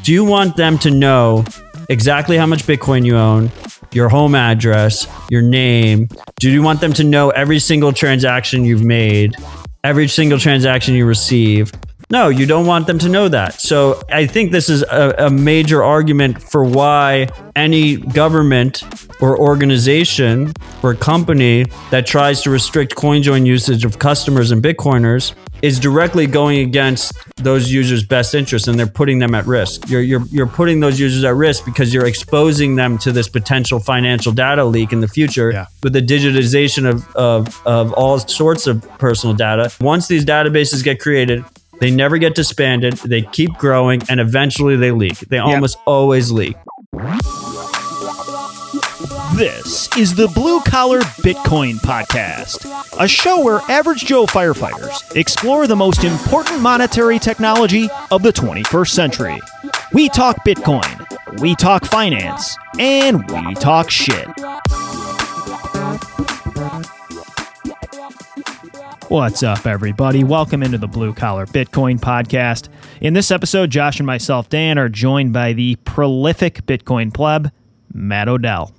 Do you want them to know exactly how much Bitcoin you own, your home address, your name? Do you want them to know every single transaction you've made, every single transaction you receive? No, you don't want them to know that. So I think this is a major argument for why any government or organization or company that tries to restrict CoinJoin usage of customers and Bitcoiners is directly going against those users' best interests, and they're putting them at risk. You're putting those users at risk because you're exposing them to this potential financial data leak in the future with the digitization of all sorts of personal data. Once these databases get created, they never get disbanded, they keep growing, and eventually they leak. They almost always leak. This is the Blue Collar Bitcoin Podcast, a show where average Joe firefighters explore the most important monetary technology of the 21st century. We talk Bitcoin, we talk finance, and we talk shit. What's up, everybody? Welcome into the Blue Collar Bitcoin Podcast. In this episode, Josh and myself, Dan, are joined by the prolific Bitcoin pleb, Matt Odell.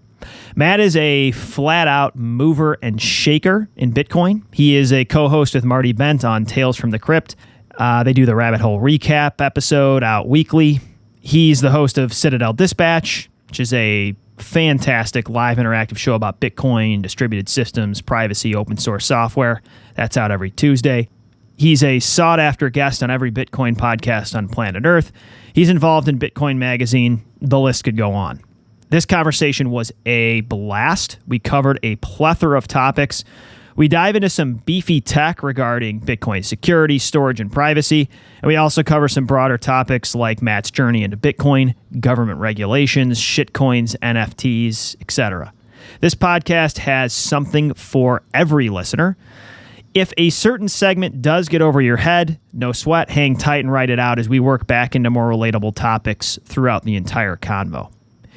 Matt is a flat-out mover and shaker in Bitcoin. He is a co-host with Marty Bent on Tales from the Crypt. They do the Rabbit Hole Recap episode out weekly. He's the host of Citadel Dispatch, which is a fantastic live interactive show about Bitcoin, distributed systems, privacy, open source software. That's out every Tuesday. He's a sought-after guest on every Bitcoin podcast on planet Earth. He's involved in Bitcoin Magazine. The list could go on. This conversation was a blast. We covered a plethora of topics. We dive into some beefy tech regarding Bitcoin security, storage, and privacy. And we also cover some broader topics like Matt's journey into Bitcoin, government regulations, shitcoins, NFTs, etc. This podcast has something for every listener. If a certain segment does get over your head, no sweat, hang tight and write it out as we work back into more relatable topics throughout the entire convo.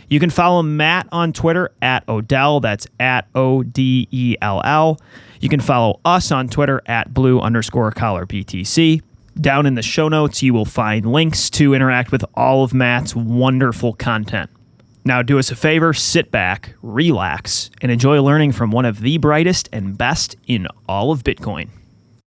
You can follow Matt on Twitter at Odell. That's at Odell. You can follow us on Twitter at blue_collar BTC. Down in the show notes, you will find links to interact with all of Matt's wonderful content. Now do us a favor, sit back, relax, and enjoy learning from one of the brightest and best in all of Bitcoin.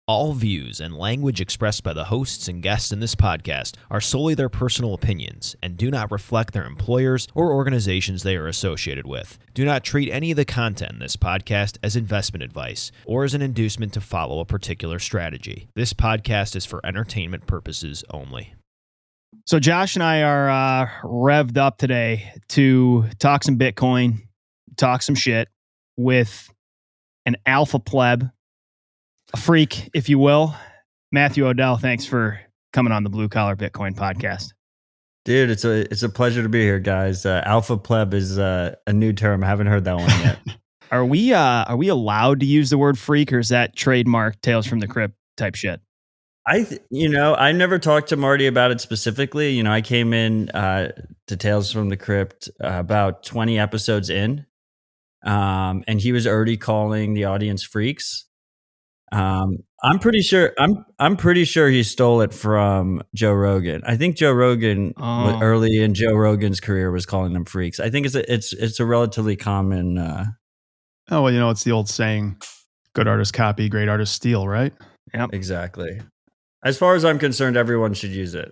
All views and language expressed by the hosts and guests in this podcast are solely their personal opinions and do not reflect their employers or organizations they are associated with. Do not treat any of the content in this podcast as investment advice or as an inducement to follow a particular strategy. This podcast is for entertainment purposes only. So Josh and I are revved up today to talk some Bitcoin, talk some shit with an alpha pleb, a freak, if you will. Matthew Odell, thanks for coming on the Blue Collar Bitcoin Podcast. Dude, it's a pleasure to be here, guys. Alpha pleb is a new term. I haven't heard that one yet. Are we allowed to use the word freak, or is that trademark Tales from the Crypt type shit? I never talked to Marty about it specifically. I came in to Tales from the Crypt about 20 episodes in, and he was already calling the audience freaks. I'm pretty sure he stole it from Joe Rogan. I think Joe Rogan early in Joe Rogan's career was calling them freaks. I think it's a relatively common. It's the old saying, "Good artists copy, great artists steal." Right? Yep, exactly. As far as I'm concerned, everyone should use it.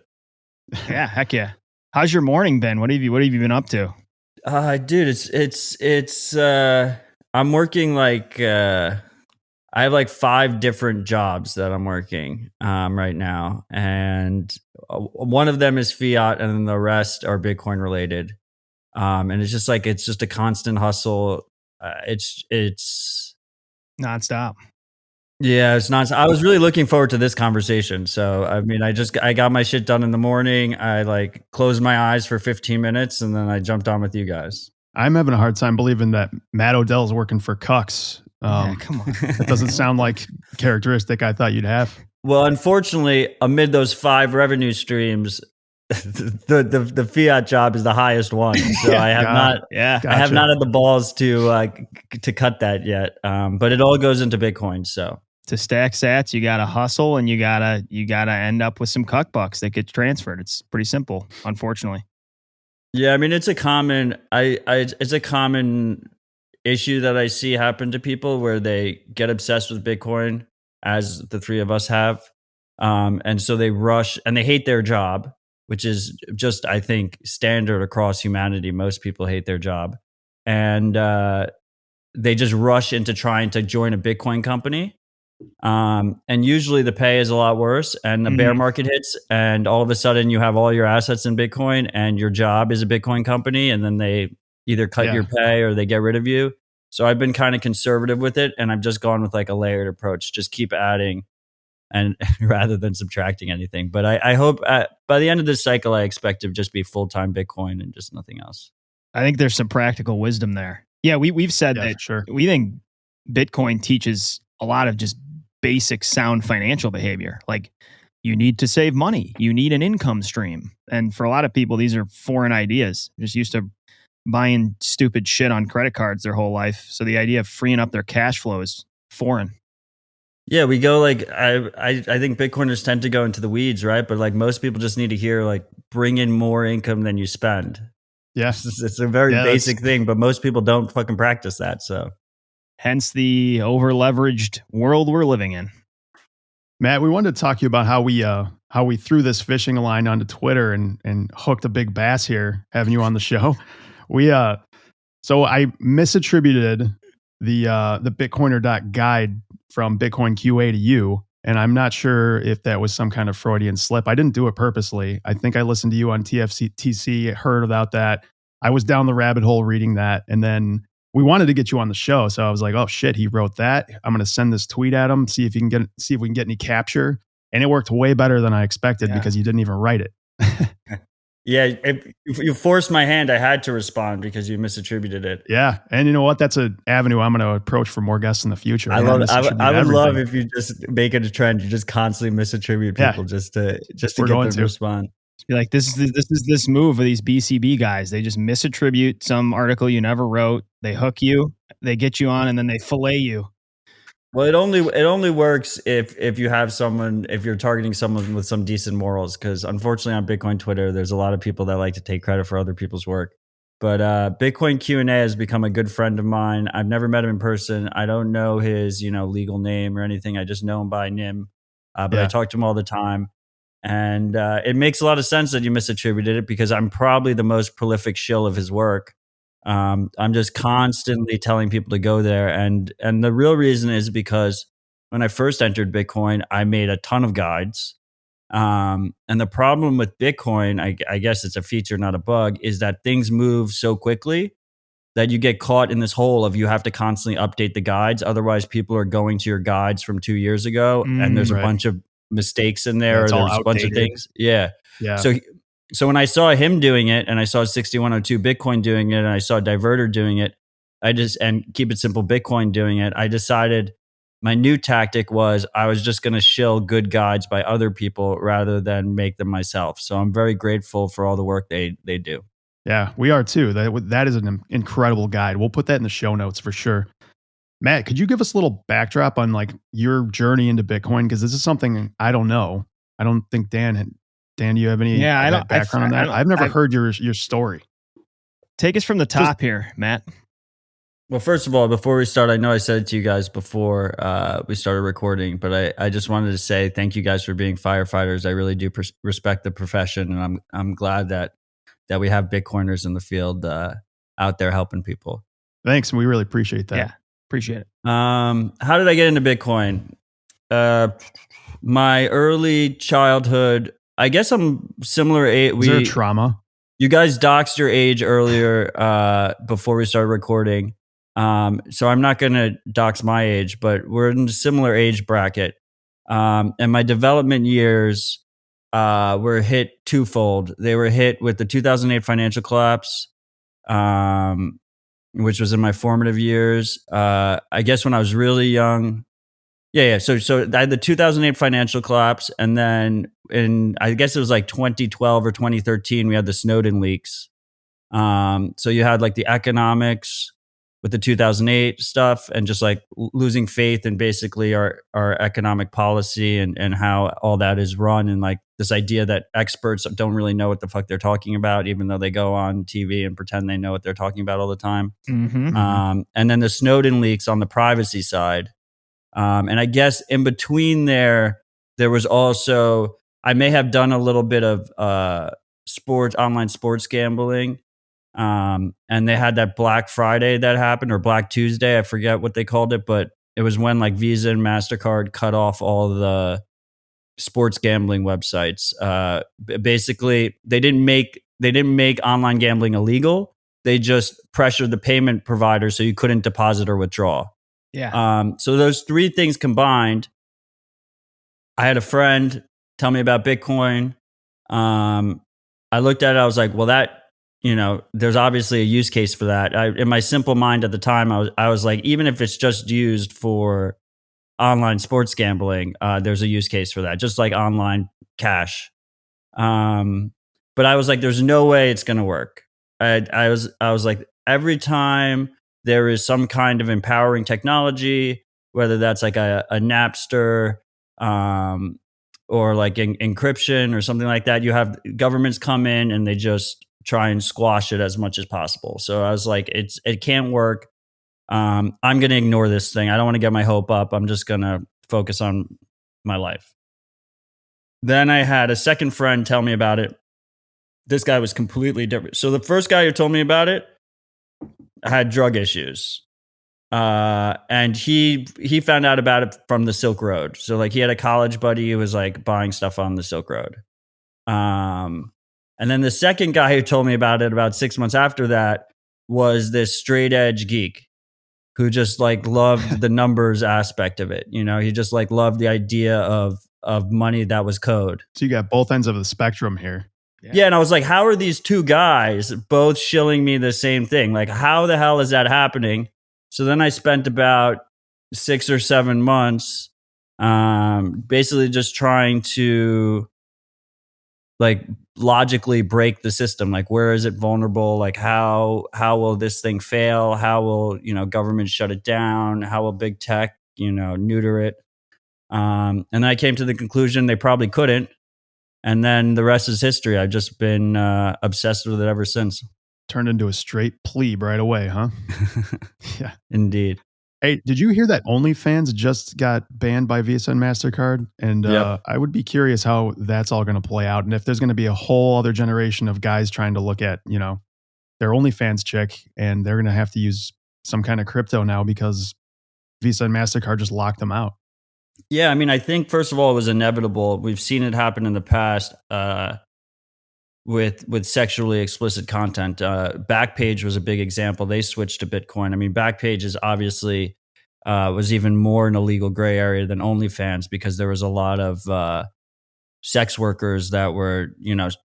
Yeah, heck yeah. How's your morning been? What have you been up to? Dude, it's I'm working like. I have like 5 different jobs that I'm working right now, and one of them is fiat, and then the rest are Bitcoin related. And it's just a constant hustle. It's nonstop. Yeah, it's not. I was really looking forward to this conversation. So I got my shit done in the morning. I closed my eyes for 15 minutes, and then I jumped on with you guys. I'm having a hard time believing that Matt Odell is working for Cucks. Come on. That doesn't sound like characteristic I thought you'd have. Well, unfortunately, amid those 5 revenue streams, the fiat job is the highest one. So I have Gotcha. I have not had the balls to cut that yet. But it all goes into Bitcoin. So To stack sats, you got to hustle, and you gotta end up with some cuck bucks that get transferred. It's pretty simple, unfortunately. Yeah, I mean it's a common it's a common issue that I see happen to people where they get obsessed with Bitcoin, as the three of us have, and so they rush and they hate their job, which is just I think standard across humanity. Most people hate their job, and they just rush into trying to join a Bitcoin company. And usually the pay is a lot worse, and the bear market hits, and all of a sudden you have all your assets in Bitcoin, and your job is a Bitcoin company, and then they either cut your pay or they get rid of you. So I've been kind of conservative with it, and I've just gone with like a layered approach, just keep adding, and rather than subtracting anything. But I hope by the end of this cycle, I expect to just be full-time Bitcoin and just nothing else. I think there's some practical wisdom there. Yeah, we've said that sure. We think Bitcoin teaches a lot of just basic sound financial behavior. Like, you need to save money. You need an income stream. And for a lot of people, these are foreign ideas. They're just used to buying stupid shit on credit cards their whole life. So the idea of freeing up their cash flow is foreign. Yeah, we go like I think Bitcoiners tend to go into the weeds, right? But like most people just need to hear like bring in more income than you spend. Yeah. It's a very basic thing, but most people don't fucking practice that. So hence the over leveraged world we're living in. Matt, we wanted to talk to you about how we threw this fishing line onto Twitter and hooked a big bass here, having you on the show. So I misattributed the Bitcoiner.guide from Bitcoin QA to you, and I'm not sure if that was some kind of Freudian slip. I didn't do it purposely. I think I listened to you on TFCTC, heard about that. I was down the rabbit hole reading that, and then we wanted to get you on the show. So I was like, oh shit, he wrote that. I'm going to send this tweet at him, see if we can get any capture. And it worked way better than I expected because you didn't even write it. Yeah, if you forced my hand, I had to respond because you misattributed it. Yeah, and you know what? That's an avenue I'm going to approach for more guests in the future. I would love if you just make it a trend. You just constantly misattribute people just to get them to respond. Be like, this is this move of these BCB guys. They just misattribute some article you never wrote. They hook you, they get you on, and then they fillet you. Well, it only works if you have someone, if you're targeting someone with some decent morals. Because unfortunately, on Bitcoin Twitter, there's a lot of people that like to take credit for other people's work. But Bitcoin Q&A has become a good friend of mine. I've never met him in person. I don't know his legal name or anything. I just know him by NIM. But I talk to him all the time. And it makes a lot of sense that you misattributed it because I'm probably the most prolific shill of his work. I'm just constantly telling people to go there. And the real reason is because when I first entered Bitcoin, I made a ton of guides. And the problem with Bitcoin, I guess it's a feature, not a bug, is that things move so quickly that you get caught in this hole of you have to constantly update the guides. Otherwise, people are going to your guides from 2 years ago and there's a bunch of mistakes in there. Or there's a bunch of things. Yeah. So when I saw him doing it and I saw 6102 Bitcoin doing it and I saw Diverter doing it, and Keep It Simple Bitcoin doing it, I decided my new tactic was I was just going to shill good guides by other people rather than make them myself. So I'm very grateful for all the work they do. Yeah, we are too. That is an incredible guide. We'll put that in the show notes for sure. Matt, could you give us a little backdrop on like your journey into Bitcoin? Because this is something I don't know. I don't think Dan, do you have any background on that? I've never heard your story. Take us from the top here, Matt. Well, first of all, before we start, I know I said it to you guys before we started recording, but I just wanted to say thank you guys for being firefighters. I really do respect the profession, and I'm glad that we have Bitcoiners in the field out there helping people. Thanks. We really appreciate that. Yeah, appreciate it. How did I get into Bitcoin? My early childhood, I guess I'm similar age. Is there a trauma? You guys doxed your age earlier before we started recording. So I'm not going to dox my age, but we're in a similar age bracket. And my development years were hit twofold. They were hit with the 2008 financial collapse, which was in my formative years. I guess when I was really young. Yeah. So I had the 2008 financial collapse, and then I guess it was like 2012 or 2013, we had the Snowden leaks. So you had like the economics, with the 2008 stuff and just like losing faith in basically our economic policy and how all that is run, and like this idea that experts don't really know what the fuck they're talking about, even though they go on TV and pretend they know what they're talking about all the time. And then the Snowden leaks on the privacy side. And I guess in between there was also, I may have done a little bit of online sports gambling. And they had that Black Friday that happened, or Black Tuesday. I forget what they called it, but it was when like Visa and MasterCard cut off all the sports gambling websites. Basically, they didn't make online gambling illegal. They just pressured the payment provider so you couldn't deposit or withdraw. Yeah. So those three things combined, I had a friend tell me about Bitcoin. I looked at it, I was like, well, that, there's obviously a use case for that. In my simple mind at the time, I was like, even if it's just used for online sports gambling, there's a use case for that, just like online cash. But I was like, there's no way it's going to work. I was like, every time there is some kind of empowering technology, whether that's like a Napster, or like encryption or something like that, you have governments come in and they just try and squash it as much as possible. So I was like, it can't work. I'm going to ignore this thing. I don't want to get my hope up. I'm just going to focus on my life. Then I had a second friend tell me about it. This guy was completely different. So the first guy who told me about it had drug issues. And he found out about it from the Silk Road. So like he had a college buddy who was like buying stuff on the Silk Road. And then the second guy who told me about it about 6 months after that was this straight edge geek who just like loved the numbers aspect of it. He just like loved the idea of money that was code. So you got both ends of the spectrum here. Yeah. And I was like, how are these two guys both shilling me the same thing? Like, how the hell is that happening? So then I spent about 6 or 7 months basically just trying to like logically break the system. Like, where is it vulnerable? Like, how will this thing fail? How will, government shut it down? How will big tech, neuter it? And then I came to the conclusion they probably couldn't. And then the rest is history. I've just been obsessed with it ever since. Turned into a straight plebe right away, huh? Yeah. Indeed. Hey, did you hear that OnlyFans just got banned by Visa and MasterCard? And Yep. I would be curious how that's all going to play out. And if there's going to be a whole other generation of guys trying to look at, their OnlyFans chick, and they're going to have to use some kind of crypto now because Visa and MasterCard just locked them out. Yeah, I mean, I think first of all, it was inevitable. We've seen it happen in the past with sexually explicit content. Backpage was a big example. They switched to Bitcoin. I mean, Backpage is obviously was even more in a legal gray area than OnlyFans because there was a lot of sex workers that were,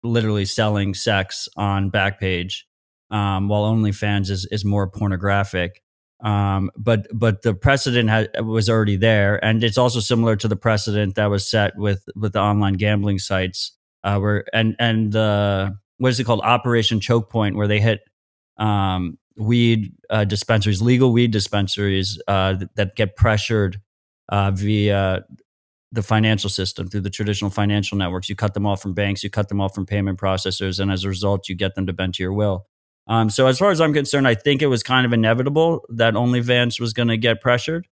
literally selling sex on Backpage, while OnlyFans is more pornographic. But the precedent was already there, and it's also similar to the precedent that was set with the online gambling sites, where what is it called, Operation Choke Point, where they hit weed dispensaries, legal weed dispensaries that get pressured via the financial system through the traditional financial networks. You cut them off from banks, you cut them off from payment processors, and as a result, you get them to bend to your will. So as far as I'm concerned, I think it was kind of inevitable that OnlyFans was going to get pressured.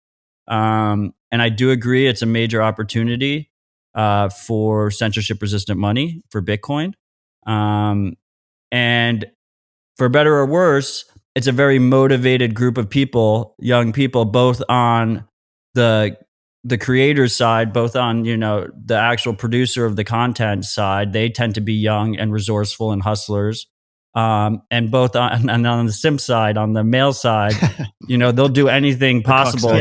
And I do agree it's a major opportunity for censorship-resistant money for Bitcoin. And for better or worse, it's a very motivated group of people, young people, both on the creator's side, both on, the actual producer of the content side. They tend to be young and resourceful and hustlers. And both on the simp side, on the male side, they'll do anything possible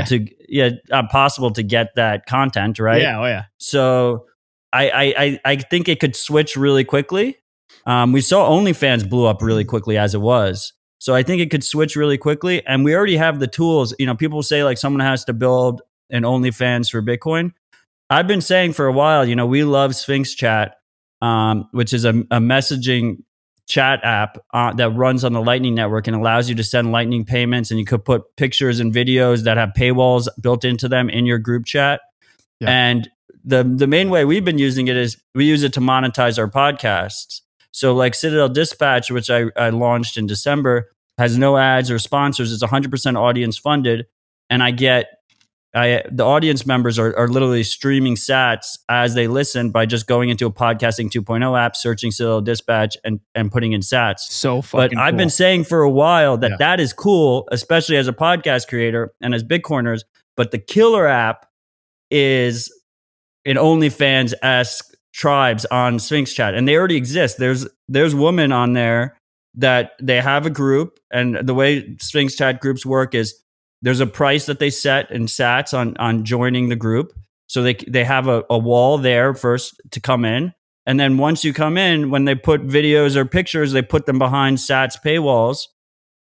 possible to get that content, right? Yeah, oh yeah. So I think it could switch really quickly. We saw OnlyFans blew up really quickly as it was. So I think it could switch really quickly. And we already have the tools. People say like someone has to build an OnlyFans for Bitcoin. I've been saying for a while, we love Sphinx Chat, which is a messaging chat app that runs on the Lightning Network and allows you to send Lightning payments, and you could put pictures and videos that have paywalls built into them in your group chat. Yeah. And the main way we've been using it is we use it to monetize our podcasts. So like Citadel Dispatch, which I launched in December, has no ads or sponsors. It's 100% audience funded. And the audience members are literally streaming sats as they listen by just going into a podcasting 2.0 app, searching Citadel Dispatch and putting in sats. So fucking But I've been saying for a while that that is cool, especially as a podcast creator and as Bitcoiners. But the killer app is an OnlyFans-esque tribes on Sphinx Chat, and they already exist. There's women on there that they have a group, and the way Sphinx Chat groups work is there's a price that they set in sats on joining the group. So they have a wall there first to come in, and then once you come in, when they put videos or pictures, they put them behind sats paywalls,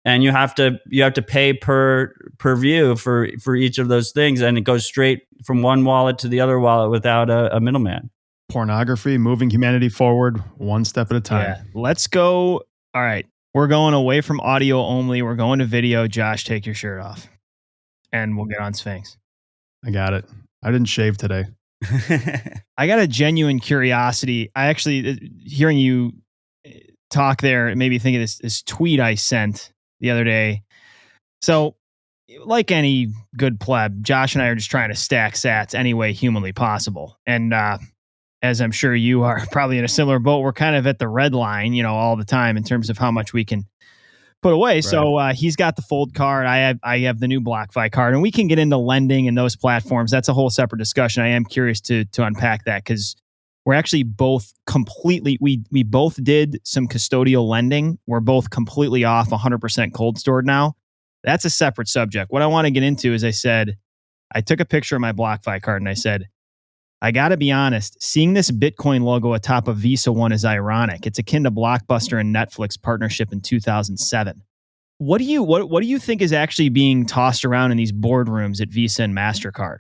and you have to pay per view for each of those things, and it goes straight from one wallet to the other wallet without a middleman. Pornography, moving humanity forward one step at a time. Yeah. Let's go. All right. We're going away from audio only. We're going to video. Josh, take your shirt off. And we'll get on Sphinx. I got it. I didn't shave today. I got a genuine curiosity. I actually, hearing you talk there, it made me think of this tweet I sent the other day. So, like any good pleb, Josh and I are just trying to stack sats any way humanly possible. And as I'm sure you are probably in a similar boat, we're kind of at the red line, all the time in terms of how much we can put away. Right. So he's got the Fold card. I have the new BlockFi card, and we can get into lending and those platforms. That's a whole separate discussion. I am curious to unpack that because we're actually both completely, we both did some custodial lending. We're both completely off 100% cold stored now. That's a separate subject. What I want to get into is I took a picture of my BlockFi card and I said, I got to be honest, seeing this Bitcoin logo atop of Visa One is ironic. It's akin to Blockbuster and Netflix partnership in 2007. What do you think is actually being tossed around in these boardrooms at Visa and MasterCard?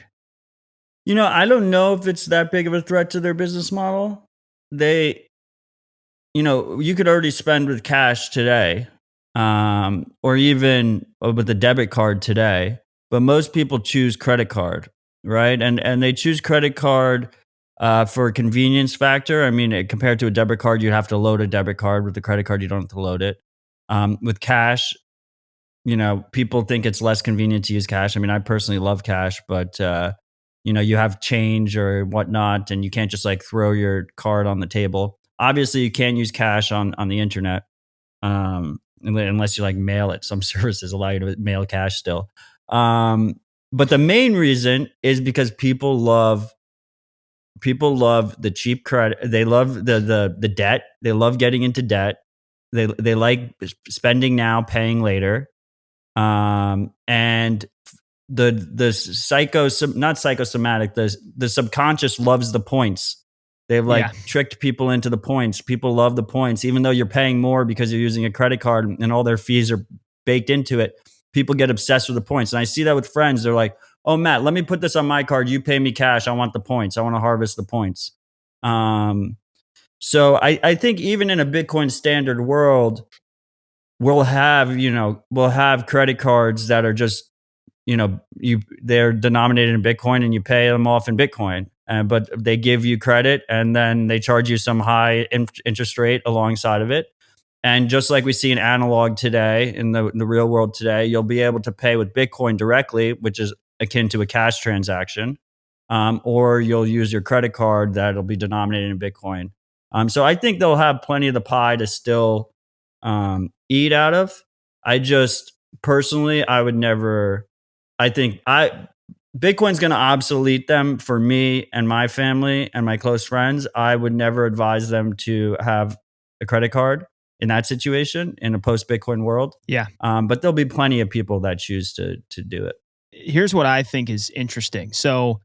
I don't know if it's that big of a threat to their business model. You could already spend with cash today, or even with a debit card today, but most people choose credit card. Right. And they choose credit card for a convenience factor. I mean, compared to a debit card, you'd have to load a debit card. With the credit card, you don't have to load it. With cash, people think it's less convenient to use cash. I mean, I personally love cash, but, you have change or whatnot, and you can't just like throw your card on the table. Obviously, you can't use cash on the internet unless you like mail it. Some services allow you to mail cash still. But the main reason is because people love the cheap credit. They love the debt. They love getting into debt. They like spending now, paying later. And the not psychosomatic. The subconscious loves the points. They've tricked people into the points. People love the points, even though you're paying more because you're using a credit card and all their fees are baked into it. People get obsessed with the points. And I see that with friends. They're like, oh, Matt, let me put this on my card. You pay me cash. I want the points. I want to harvest the points. So I think even in a Bitcoin standard world, we'll have credit cards that are just, they're denominated in Bitcoin and you pay them off in Bitcoin. But they give you credit and then they charge you some high interest rate alongside of it. And just like we see in analog today, in the real world today, you'll be able to pay with Bitcoin directly, which is akin to a cash transaction, or you'll use your credit card that'll be denominated in Bitcoin. So I think they'll have plenty of the pie to still eat out of. I just personally, I would never. I think Bitcoin's going to obsolete them for me and my family and my close friends. I would never advise them to have a credit card in that situation in a post-Bitcoin world. Yeah. But there'll be plenty of people that choose to do it. Here's what I think is interesting. So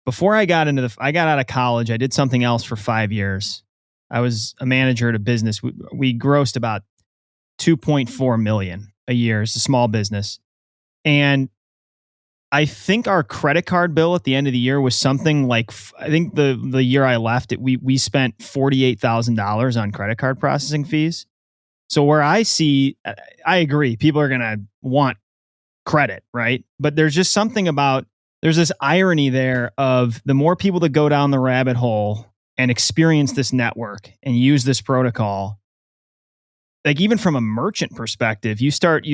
before I got out of college, I did something else for 5 years. I was a manager at a business. We grossed about 2.4 million a year. It's a small business. And I think our credit card bill at the end of the year was something like, I think the year I left, we spent $48,000 on credit card processing fees. So where I agree, people are going to want credit, right? But there's just something about, there's this irony there of the more people that go down the rabbit hole and experience this network and use this protocol, like even from a merchant perspective, you start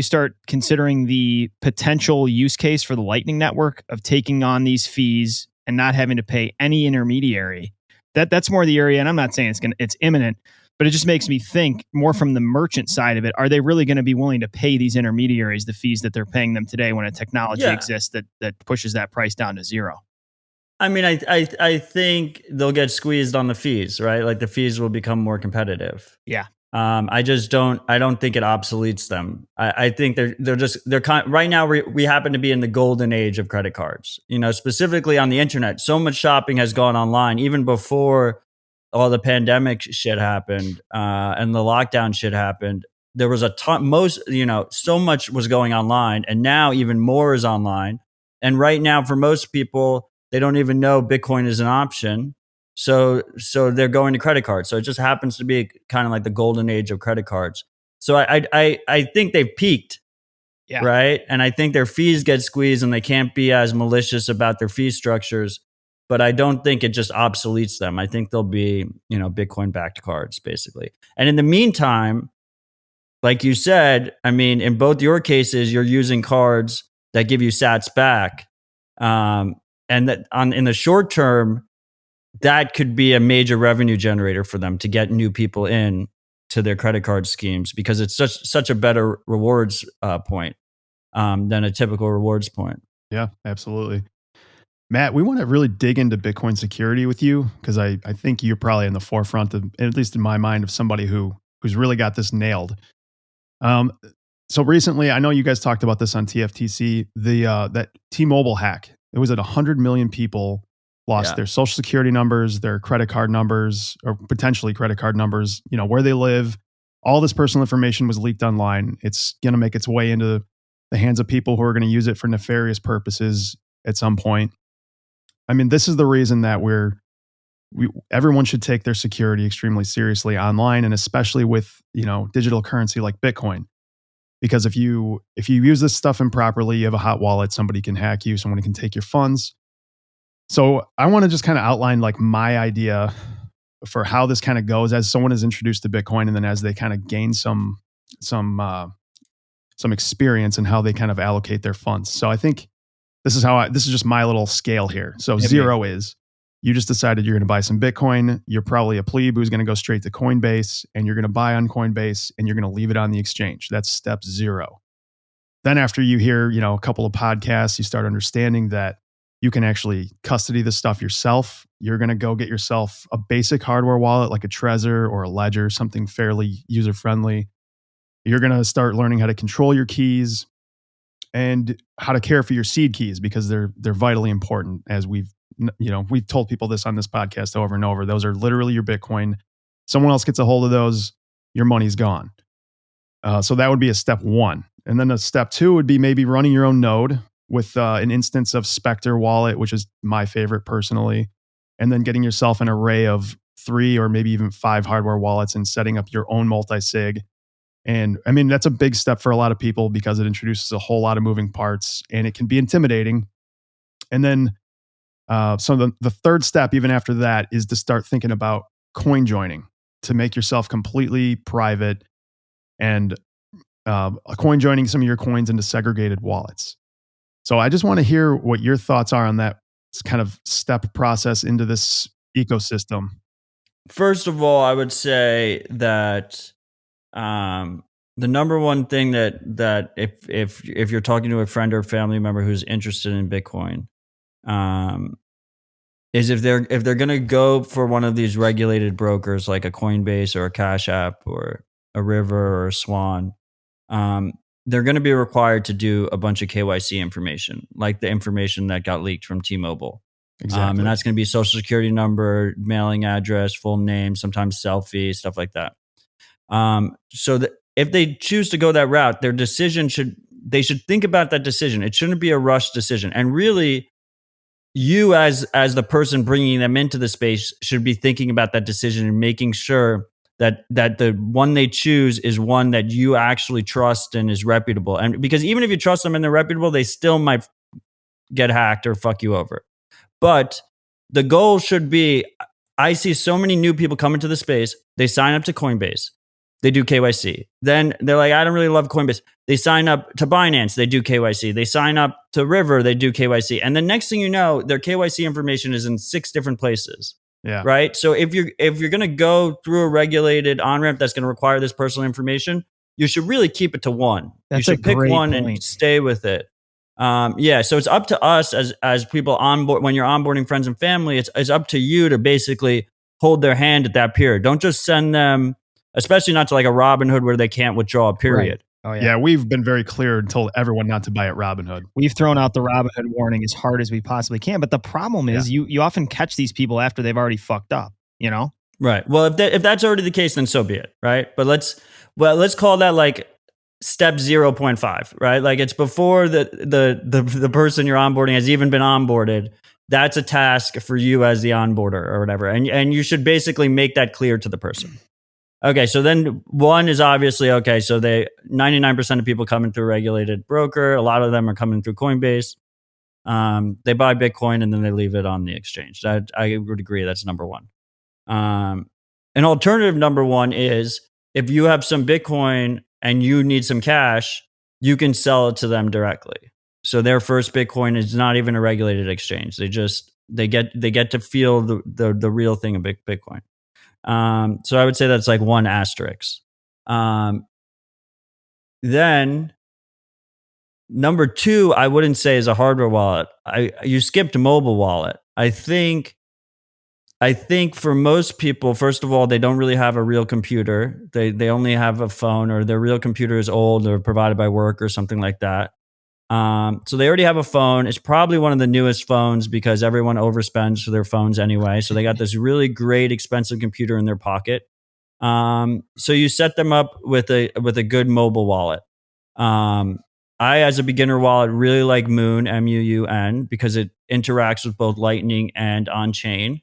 considering the potential use case for the Lightning Network of taking on these fees and not having to pay any intermediary. That's more the area, and I'm not saying it's imminent, but it just makes me think more from the merchant side of it. Are they really going to be willing to pay these intermediaries the fees that they're paying them today when a technology exists that pushes that price down to zero? I mean, I think they'll get squeezed on the fees, right? Like the fees will become more competitive. Yeah. I don't think it obsoletes them. I think they're right now we happen to be in the golden age of credit cards, specifically on the internet. So much shopping has gone online even before all the pandemic shit happened, and the lockdown shit happened. There was a ton, so much was going online, and now even more is online. And right now for most people, they don't even know Bitcoin is an option. So they're going to credit cards. So it just happens to be kind of like the golden age of credit cards. So I think they've peaked, right? And I think their fees get squeezed and they can't be as malicious about their fee structures. But I don't think it just obsoletes them. I think they'll be, Bitcoin backed cards basically. And in the meantime, like you said, I mean, in both your cases, you're using cards that give you sats back. And that in the short term, that could be a major revenue generator for them to get new people in to their credit card schemes because it's such a better rewards point than a typical rewards point. Yeah, absolutely. Matt, we want to really dig into Bitcoin security with you because I think you're probably in the forefront of, at least in my mind, of somebody who's really got this nailed. So recently, I know you guys talked about this on TFTC, that T-Mobile hack. It was at 100 million people lost their social security numbers, their credit card numbers, or potentially credit card numbers, where they live. All this personal information was leaked online. It's going to make its way into the hands of people who are going to use it for nefarious purposes at some point. I mean, this is the reason that everyone should take their security extremely seriously online, and especially with, digital currency like Bitcoin. Because if you use this stuff improperly, you have a hot wallet, somebody can hack you, someone can take your funds. So I want to just kind of outline like my idea for how this kind of goes as someone is introduced to Bitcoin, and then as they kind of gain some experience in how they kind of allocate their funds. So I think this is just my little scale here. So zero is you just decided you're going to buy some Bitcoin. You're probably a plebe who's going to go straight to Coinbase, and you're going to buy on Coinbase and you're going to leave it on the exchange. That's step 0. Then after you hear, a couple of podcasts, you start understanding that you can actually custody this stuff yourself. You're going to go get yourself a basic hardware wallet like a Trezor or a Ledger, something fairly user-friendly. You're going to start learning how to control your keys and how to care for your seed keys because they're vitally important. As we've told people this on this podcast over and over. Those are literally your Bitcoin. Someone else gets a hold of those, your money's gone. So that would be a step 1. And then a step 2 would be maybe running your own node with an instance of Spectre wallet, which is my favorite personally, and then getting yourself an array of 3 or maybe even 5 hardware wallets and setting up your own multi-sig. And I mean, that's a big step for a lot of people because it introduces a whole lot of moving parts and it can be intimidating. And then, so the third step, even after that, is to start thinking about coin joining to make yourself completely private and coin joining some of your coins into segregated wallets. So I just want to hear what your thoughts are on that kind of step process into this ecosystem. First of all, I would say that the number one thing that if you're talking to a friend or family member who's interested in Bitcoin, is if they're going to go for one of these regulated brokers like a Coinbase or a Cash App or a River or a Swan, they're going to be required to do a bunch of KYC information, like the information that got leaked from T-Mobile. Exactly. And that's going to be social security number, mailing address, full name, sometimes selfie, stuff like that. So that if they choose to go that route, their decision they should think about that decision. It shouldn't be a rushed decision. And really, you as the person bringing them into the space should be thinking about that decision and making sure that the one they choose is one that you actually trust and is reputable. And because even if you trust them and they're reputable, they still might get hacked or fuck you over. But the goal should be, I see so many new people come into the space. They sign up to Coinbase. They do KYC. Then they're like, I don't really love Coinbase. They sign up to Binance. They do KYC. They sign up to River. They do KYC. And the next thing you know, their KYC information is in 6 different places. Yeah. Right. So if you're going to go through a regulated on-ramp that's going to require this personal information, you should really keep it to one. That's you should pick one point. and stay with it. So it's up to us as people onboard. When you're onboarding friends and family, it's up to you to basically hold their hand at that period. Don't just send them, especially not to like a Robinhood where they can't withdraw a period. Right. Oh, yeah, we've been very clear and told everyone not to buy at Robinhood. We've thrown out the Robinhood warning as hard as we possibly can. But the problem is you often catch these people after they've already fucked up, you know? Right. Well, if that's already the case, then so be it. Right. But let's call that like step 0.5, right? Like it's before the person you're onboarding has even been onboarded. That's a task for you as the onboarder or whatever. And you should basically make that clear to the person. Okay, so then one is obviously, okay, so 99% of people coming through a regulated broker. A lot of them are coming through Coinbase. They buy Bitcoin and then they leave it on the exchange. I would agree that's number one. An alternative number one is if you have some Bitcoin and you need some cash, you can sell it to them directly. So their first Bitcoin is not even a regulated exchange. They get to feel the real thing of Bitcoin. So I would say that's like one asterisk. Then number 2, I wouldn't say is a hardware wallet. You skipped mobile wallet. I think for most people, first of all, they don't really have a real computer. They only have a phone, or their real computer is old or provided by work or something like that. So they already have a phone. It's probably one of the newest phones because everyone overspends for their phones anyway. So they got this really great, expensive computer in their pocket. So you set them up with a good mobile wallet. I, as a beginner wallet, really like Moon, MUUN, because it interacts with both Lightning and on-chain.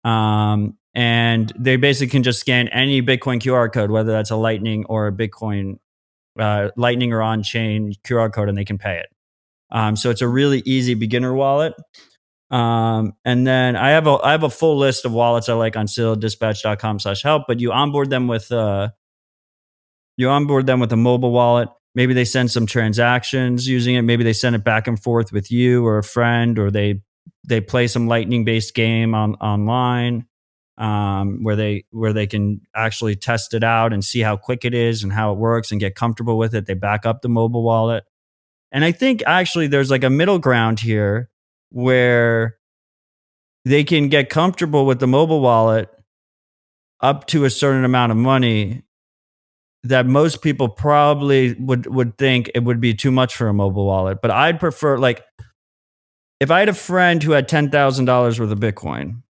And they basically can just scan any Bitcoin QR code, whether that's a Lightning or a Bitcoin Lightning or on-chain QR code, and they can pay it. So it's a really easy beginner wallet. And then I have a full list of wallets I like on SaleDispatch.com/help, but you onboard them with a mobile wallet. Maybe they send some transactions using it. Maybe they send it back and forth with you or a friend, or they play some Lightning-based game online. Where they can actually test it out and see how quick it is and how it works and get comfortable with it. They back up the mobile wallet. And I think actually there's like a middle ground here where they can get comfortable with the mobile wallet up to a certain amount of money that most people probably would think it would be too much for a mobile wallet. But I'd prefer, like, if I had a friend who had $10,000 worth of Bitcoin,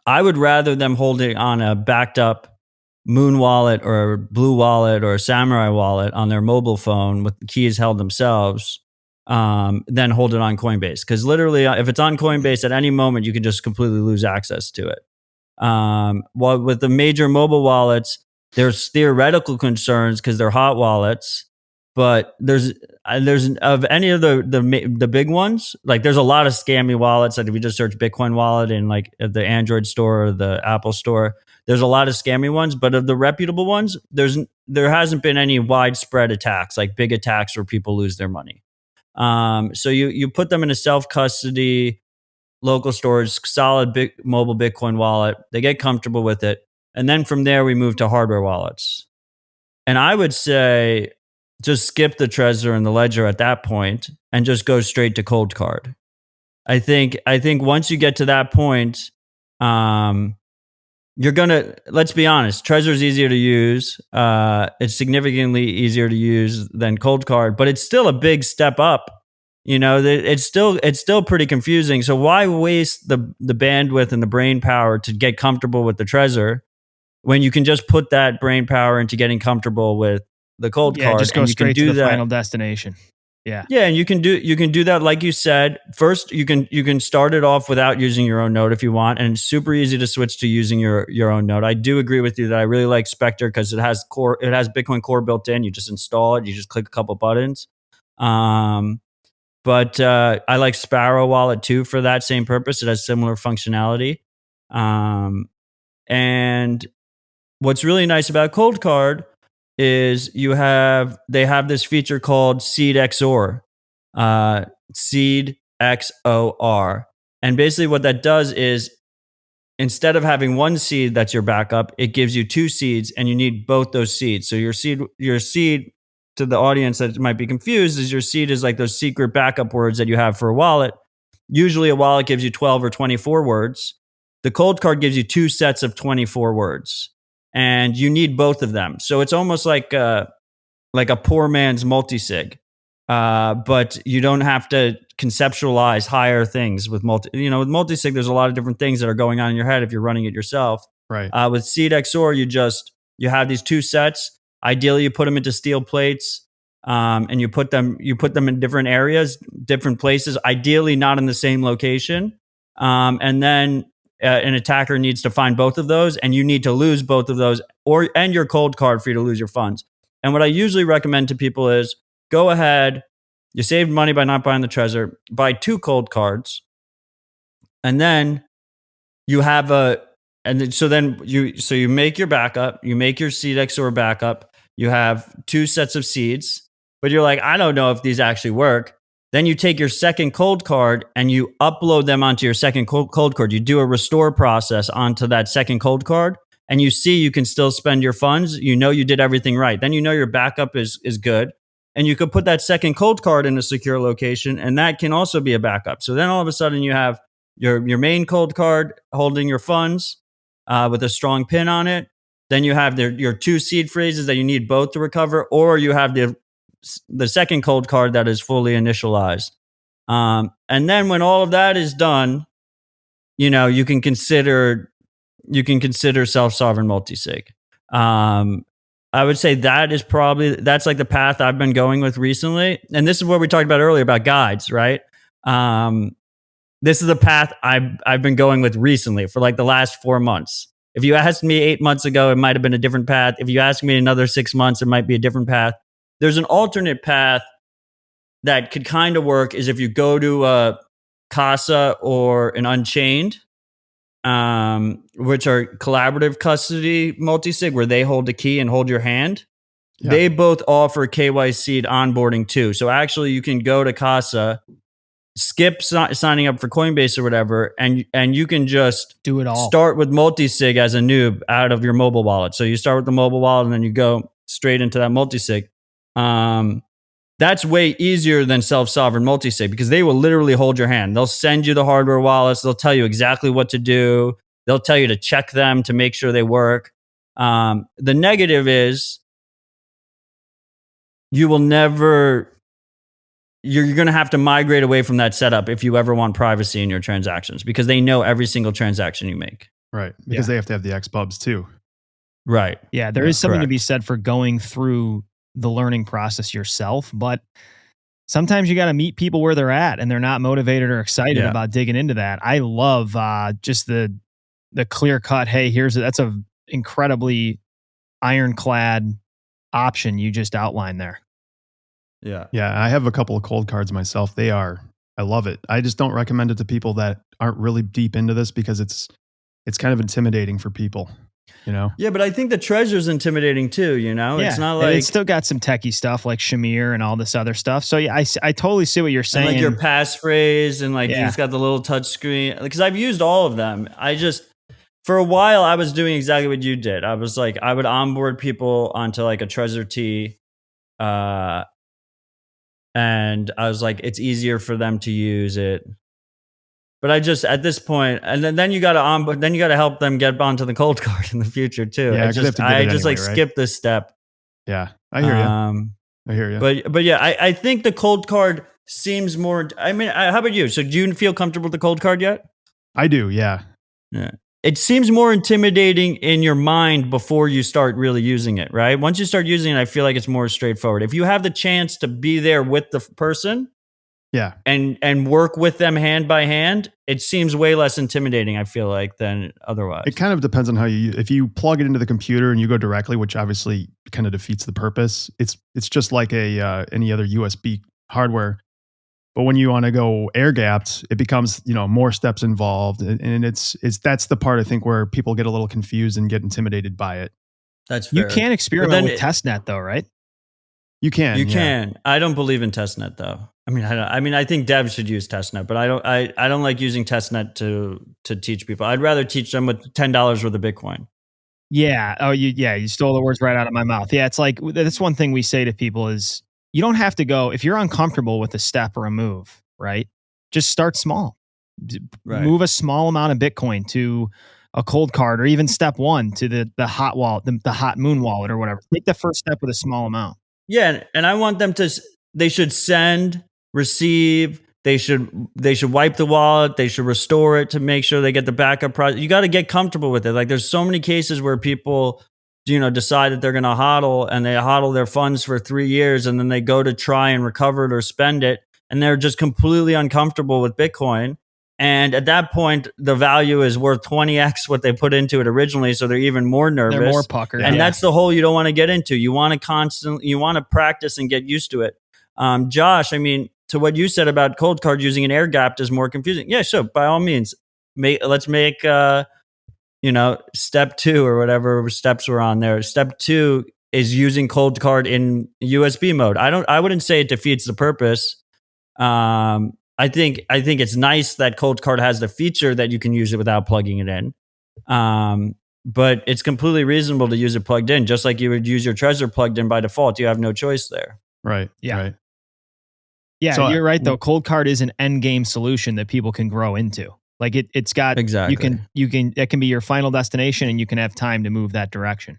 I would rather them hold it on a backed up Moon wallet or Blue wallet or Samurai wallet on their mobile phone with the keys held themselves than hold it on Coinbase. Because literally, if it's on Coinbase at any moment, you can just completely lose access to it. While with the major mobile wallets, there's theoretical concerns because they're hot wallets. But there's of any of the big ones, like there's a lot of scammy wallets. Like if you just search Bitcoin wallet in like the Android store or the Apple store, there's a lot of scammy ones. But of the reputable ones, there hasn't been any widespread attacks, like big attacks where people lose their money. So you put them in a self-custody, local storage, solid mobile Bitcoin wallet. They get comfortable with it, and then from there we move to hardware wallets. And I would say, just skip the Trezor and the Ledger at that point and just go straight to cold card. I think once you get to that point, you're gonna, let's be honest, Trezor is easier to use. It's significantly easier to use than cold card, but it's still a big step up. You know, it's still pretty confusing. So why waste the bandwidth and the brain power to get comfortable with the Trezor when you can just put that brain power into getting comfortable with the cold card? Just go straight to the final destination. Yeah. Yeah, and you can do that like you said. First, you can start it off without using your own node if you want, and it's super easy to switch to using your own node. I do agree with you that I really like Spectre because it has Bitcoin Core built in. You just install it, you just click a couple buttons. But I like Sparrow Wallet too for that same purpose. It has similar functionality. And what's really nice about Cold Card is they have this feature called Seed XOR, Seed XOR. And basically what that does is instead of having one seed that's your backup, it gives you two seeds and you need both those seeds. So your seed to the audience that might be confused is your seed is like those secret backup words that you have for a wallet. Usually a wallet gives you 12 or 24 words. The Cold Card gives you two sets of 24 words and you need both of them. So it's almost like a poor man's multisig. But you don't have to conceptualize higher things with with multisig. There's a lot of different things that are going on in your head if you're running it yourself. Right. With Seed XOR, you have these two sets. Ideally, you put them into steel plates, and you put them in different areas, different places. Ideally, not in the same location. And then an attacker needs to find both of those, and you need to lose both of those, and your Cold Card for you to lose your funds. And what I usually recommend to people is go ahead. You saved money by not buying the Trezor. Buy two Cold Cards, and then you have you make your backup. You make your Seed XOR backup. You have two sets of seeds, but you're like, I don't know if these actually work. Then you take your second Cold Card and you upload them onto your second Cold Card. You do a restore process onto that second Cold Card, and you see you can still spend your funds. You know you did everything right. Then you know your backup is good. And you could put that second Cold Card in a secure location, and that can also be a backup. So then all of a sudden you have your main Cold Card holding your funds with a strong pin on it. Then you have your two seed phrases that you need both to recover, or you have the second Cold Card that is fully initialized. And then when all of that is done, you can consider self-sovereign multisig. I would say that's like the path I've been going with recently. And this is what we talked about earlier about guides, right? This is the path I've been going with recently for like the last 4 months. If you asked me 8 months ago, it might have been a different path. If you ask me another 6 months, it might be a different path. There's an alternate path that could kind of work is if you go to a Casa or an Unchained, which are collaborative custody multisig where they hold the key and hold your hand. Yeah. They both offer KYC onboarding too. So actually you can go to Casa, skip signing up for Coinbase or whatever, and you can just do it all. Start with multisig as a noob out of your mobile wallet. So you start with the mobile wallet and then you go straight into that multisig. That's way easier than self-sovereign multisig because they will literally hold your hand. They'll send you the hardware wallets. They'll tell you exactly what to do. They'll tell you to check them to make sure they work. The negative is you're going to have to migrate away from that setup if you ever want privacy in your transactions because they know every single transaction you make. Right. Because they have to have the XPubs too. Right. Yeah. There is something to be said for going through the learning process yourself, but sometimes you got to meet people where they're at and they're not motivated or excited about digging into that. I love just the clear cut. Hey, that's a incredibly ironclad option you just outlined there. Yeah. Yeah. I have a couple of Cold Cards myself. I love it. I just don't recommend it to people that aren't really deep into this because it's kind of intimidating for people. Yeah, but I think the Trezor's intimidating too, Yeah. It's not like... It's still got some techie stuff like Shamir and all this other stuff. So yeah, I totally see what you're saying. And like your passphrase and it's got the little touch screen. Because I've used all of them. For a while, I was doing exactly what you did. I was like, I would onboard people onto like a Trezor T. And I was like, it's easier for them to use it. But I just at this point, and then you got to help them get onto the Cold Card in the future too. Yeah, I just skip this step. Yeah, I hear you. I hear you. But yeah, I think the Cold Card seems more. I mean, how about you? So do you feel comfortable with the Cold Card yet? I do. Yeah. Yeah. it seems more intimidating in your mind before you start really using it, right? Once you start using it, I feel like it's more straightforward. If you have the chance to be there with the person Yeah. and work with them hand by hand, it seems way less intimidating, I feel like, than otherwise. It kind of depends on how if you plug it into the computer and you go directly, which obviously kind of defeats the purpose. It's just like any other USB hardware. But when you want to go air gapped, it becomes, more steps involved. And it's that's the part I think where people get a little confused and get intimidated by it. That's fair. You can experiment with testnet though, right? You can. You can. I don't believe in testnet though. I think devs should use testnet, but I don't like using testnet to teach people. I'd rather teach them with $10 worth of Bitcoin. Yeah. Oh, you stole the words right out of my mouth. Yeah, it's like that's one thing we say to people is you don't have to go if you're uncomfortable with a step or a move, right? Just start small. Right. Move a small amount of Bitcoin to a cold card, or even step one to the hot wallet, the hot moon wallet or whatever. Take the first step with a small amount. Yeah, and I want them to. They should send, receive. They should wipe the wallet. They should restore it to make sure they get the backup process. You got to get comfortable with it. Like there's so many cases where people, decide that they're going to hodl and they hodl their funds for 3 years and then they go to try and recover it or spend it and they're just completely uncomfortable with Bitcoin. And at that point, the value is worth 20x what they put into it originally, so they're even more nervous. They're more puckered, and that's the hole you don't want to get into. You want to practice and get used to it. Josh, to what you said about cold card using an air gapped is more confusing. Yeah, sure. By all means, let's make step 2 or whatever steps were on there. Step 2 is using cold card in USB mode. I wouldn't say it defeats the purpose. I think it's nice that cold card has the feature that you can use it without plugging it in. But it's completely reasonable to use it plugged in, just like you would use your Trezor plugged in by default. You have no choice there. Right. Yeah. Right. Yeah, so, you're right though. Cold card is an end game solution that people can grow into. Like it's got exactly. It can be your final destination and you can have time to move that direction.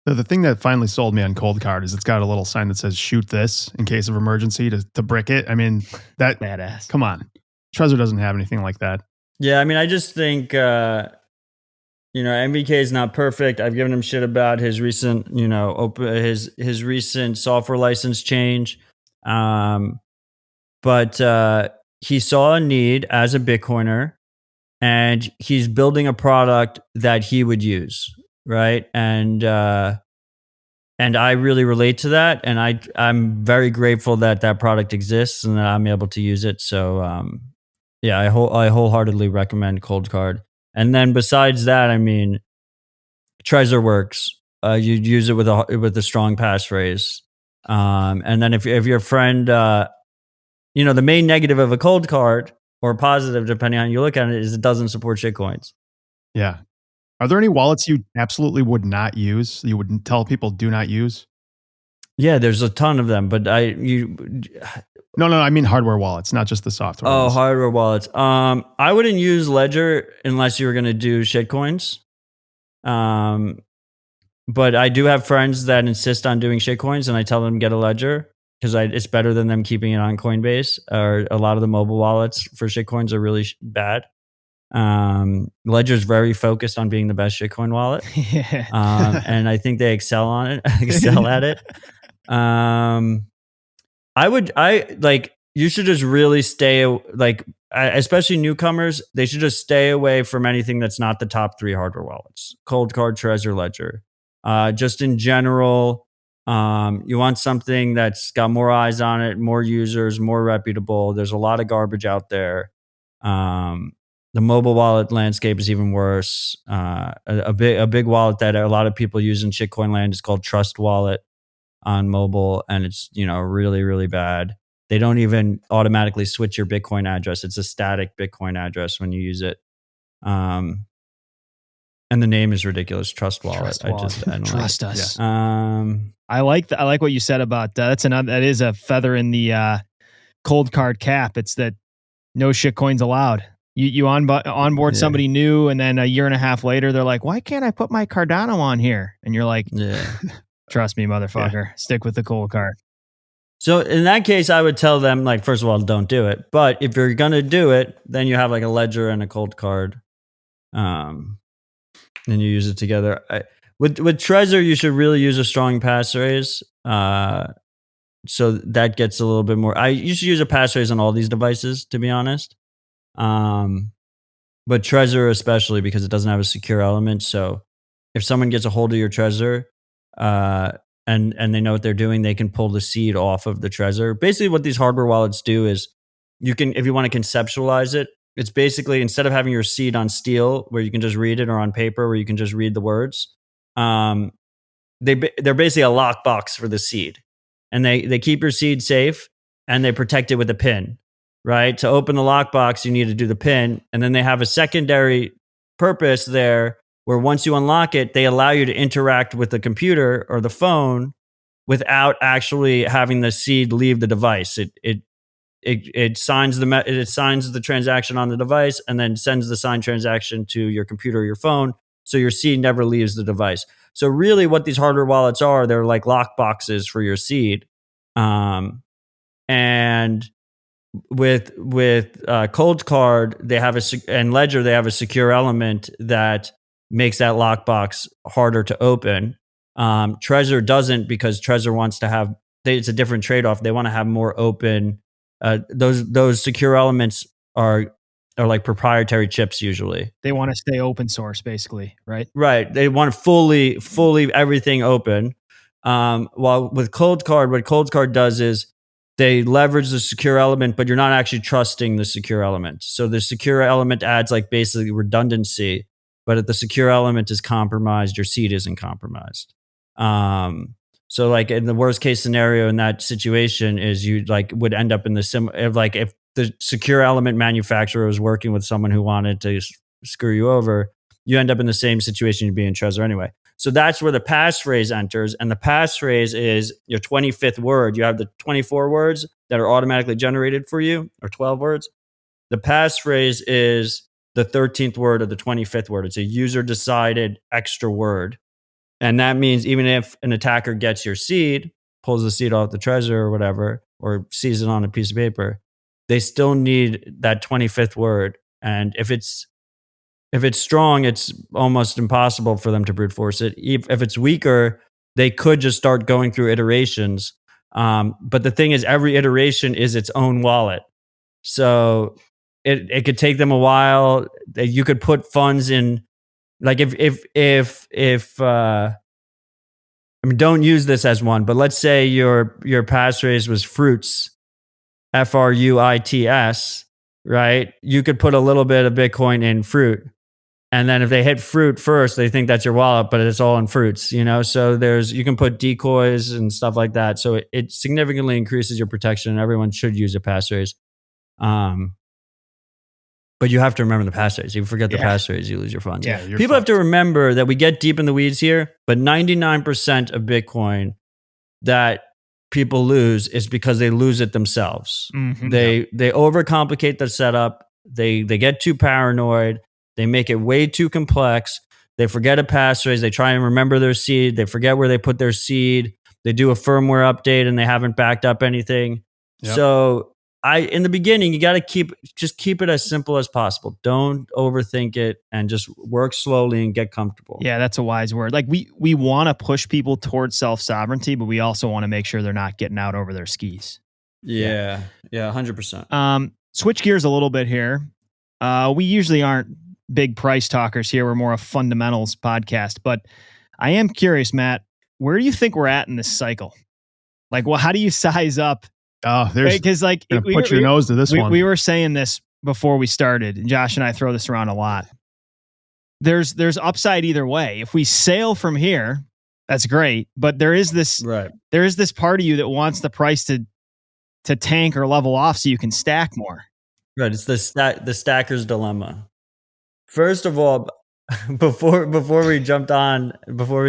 So the thing that finally sold me on cold card is it's got a little sign that says shoot this in case of emergency to brick it. That badass. Come on. Trezor doesn't have anything like that. Yeah, I just think MVK is not perfect. I've given him shit about his recent, his recent software license change. But he saw a need as a Bitcoiner and he's building a product that he would use, right? And I really relate to that, and I'm very grateful that product exists and that I'm able to use it. So I wholeheartedly recommend cold card. And then besides that, Trezor works. You use it with a strong passphrase. And then if your friend, the main negative of a cold card, or positive, depending on how you look at it, is it doesn't support shitcoins. Yeah. Are there any wallets you absolutely would not use? You would tell people do not use? Yeah, there's a ton of them, but No, I mean hardware wallets, not just the software. Oh, hardware wallets. I wouldn't use Ledger unless you were going to do shitcoins. But I do have friends that insist on doing shitcoins, and I tell them get a Ledger because it's better than them keeping it on Coinbase. Or a lot of the mobile wallets for shitcoins are really bad. Ledger is very focused on being the best shitcoin wallet. And I think they excel at it. You should just really stay especially newcomers, they should just stay away from anything that's not the top 3 hardware wallets. Cold card, Trezor, Ledger. Just in general, you want something that's got more eyes on it, more users, more reputable. There's a lot of garbage out there. The mobile wallet landscape is even worse. A big wallet that a lot of people use in shitcoin land is called Trust Wallet on mobile, and it's really, really bad. They don't even automatically switch your Bitcoin address. It's a static Bitcoin address when you use it. And the name is ridiculous. Trust Wallet. I don't trust us. Yeah. I like what you said about that is a feather in the cold card cap. It's that no shitcoins allowed. You onboard somebody new, and then a year and a half later, they're like, "Why can't I put my Cardano on here?" And you're like, "Yeah, trust me, motherfucker. Yeah. Stick with the cold card." So in that case, I would tell them, first of all, don't do it. But if you're gonna do it, then you have a Ledger and a cold card. and you use it together. With Trezor, you should really use a strong passphrase. So that gets a little bit more. You should use a passphrase on all these devices, to be honest. But Trezor especially, because it doesn't have a secure element. So if someone gets a hold of your Trezor, and they know what they're doing, they can pull the seed off of the Trezor. Basically, what these hardware wallets do is you can, if you want to conceptualize it, it's basically instead of having your seed on steel where you can just read it, or on paper where you can just read the words, they're basically a lockbox for the seed, and they keep your seed safe and they protect it with a pin. Right? To open the lockbox, you need to do the pin, and then they have a secondary purpose there where once you unlock it, they allow you to interact with the computer or the phone without actually having the seed leave the device. It signs the transaction on the device and then sends the signed transaction to your computer or your phone, so your seed never leaves the device. So really, what these hardware wallets are, they're like lock boxes for your seed, and with Cold Card, they have and Ledger, they have a secure element that makes that lockbox harder to open. Trezor doesn't, because Trezor wants to have. It's a different trade off. They want to have more open. Those secure elements are like proprietary chips usually. They want to stay open source, basically, right? Right. They want fully everything open. While with Cold Card, what Cold Card does is they leverage the secure element, but you're not actually trusting the secure element. So the secure element adds like basically redundancy, but if the secure element is compromised, your seed isn't compromised. So like in the worst case scenario in that situation is you like would end up in the if the secure element manufacturer was working with someone who wanted to screw you over, you end up in the same situation you'd be in Trezor anyway. So that's where the passphrase enters, and the passphrase is your 25th word. You have the 24 words that are automatically generated for you, or 12 words. The passphrase is the 13th word or the 25th word. It's a user-decided extra word. And that means even if an attacker gets your seed, pulls the seed off the Trezor or whatever, or sees it on a piece of paper, they still need that 25th word. And if it's strong, it's almost impossible for them to brute force it. If it's weaker, they could just start going through iterations. But the thing is, every iteration is its own wallet. So it could take them a while. You could put funds in, like I mean, don't use this as one, but let's say your passphrase was fruits, FRUITS, right? You could put a little bit of Bitcoin in fruit. And then if they hit fruit first, they think that's your wallet, but it's all in fruits, So you can put decoys and stuff like that. So it significantly increases your protection, and everyone should use a passphrase. But you have to remember the passphrase. If you forget the passphrase, you lose your funds. Yeah, People have to remember that we get deep in the weeds here, but 99% of Bitcoin that people lose is because they lose it themselves. Mm-hmm. They overcomplicate the setup. They get too paranoid. They make it way too complex. They forget a passphrase. They try and remember their seed. They forget where they put their seed. They do a firmware update and they haven't backed up anything. Yep. So in the beginning, you got to keep it as simple as possible. Don't overthink it and just work slowly and get comfortable. Yeah, that's a wise word. Like we want to push people towards self-sovereignty, but we also want to make sure they're not getting out over their skis. Yeah, 100%. Switch gears a little bit here. We usually aren't big price talkers here. We're more a fundamentals podcast, but I am curious, Matt, where do you think we're at in this cycle? Like, well, how do you size up? Oh, because like put your nose to this one. We were saying this before we started, and Josh and I throw this around a lot. There's upside either way. If we sail from here, that's great. But there is this part of you that wants the price to tank or level off so you can stack more. Right. It's the stacker's dilemma. First of all, before we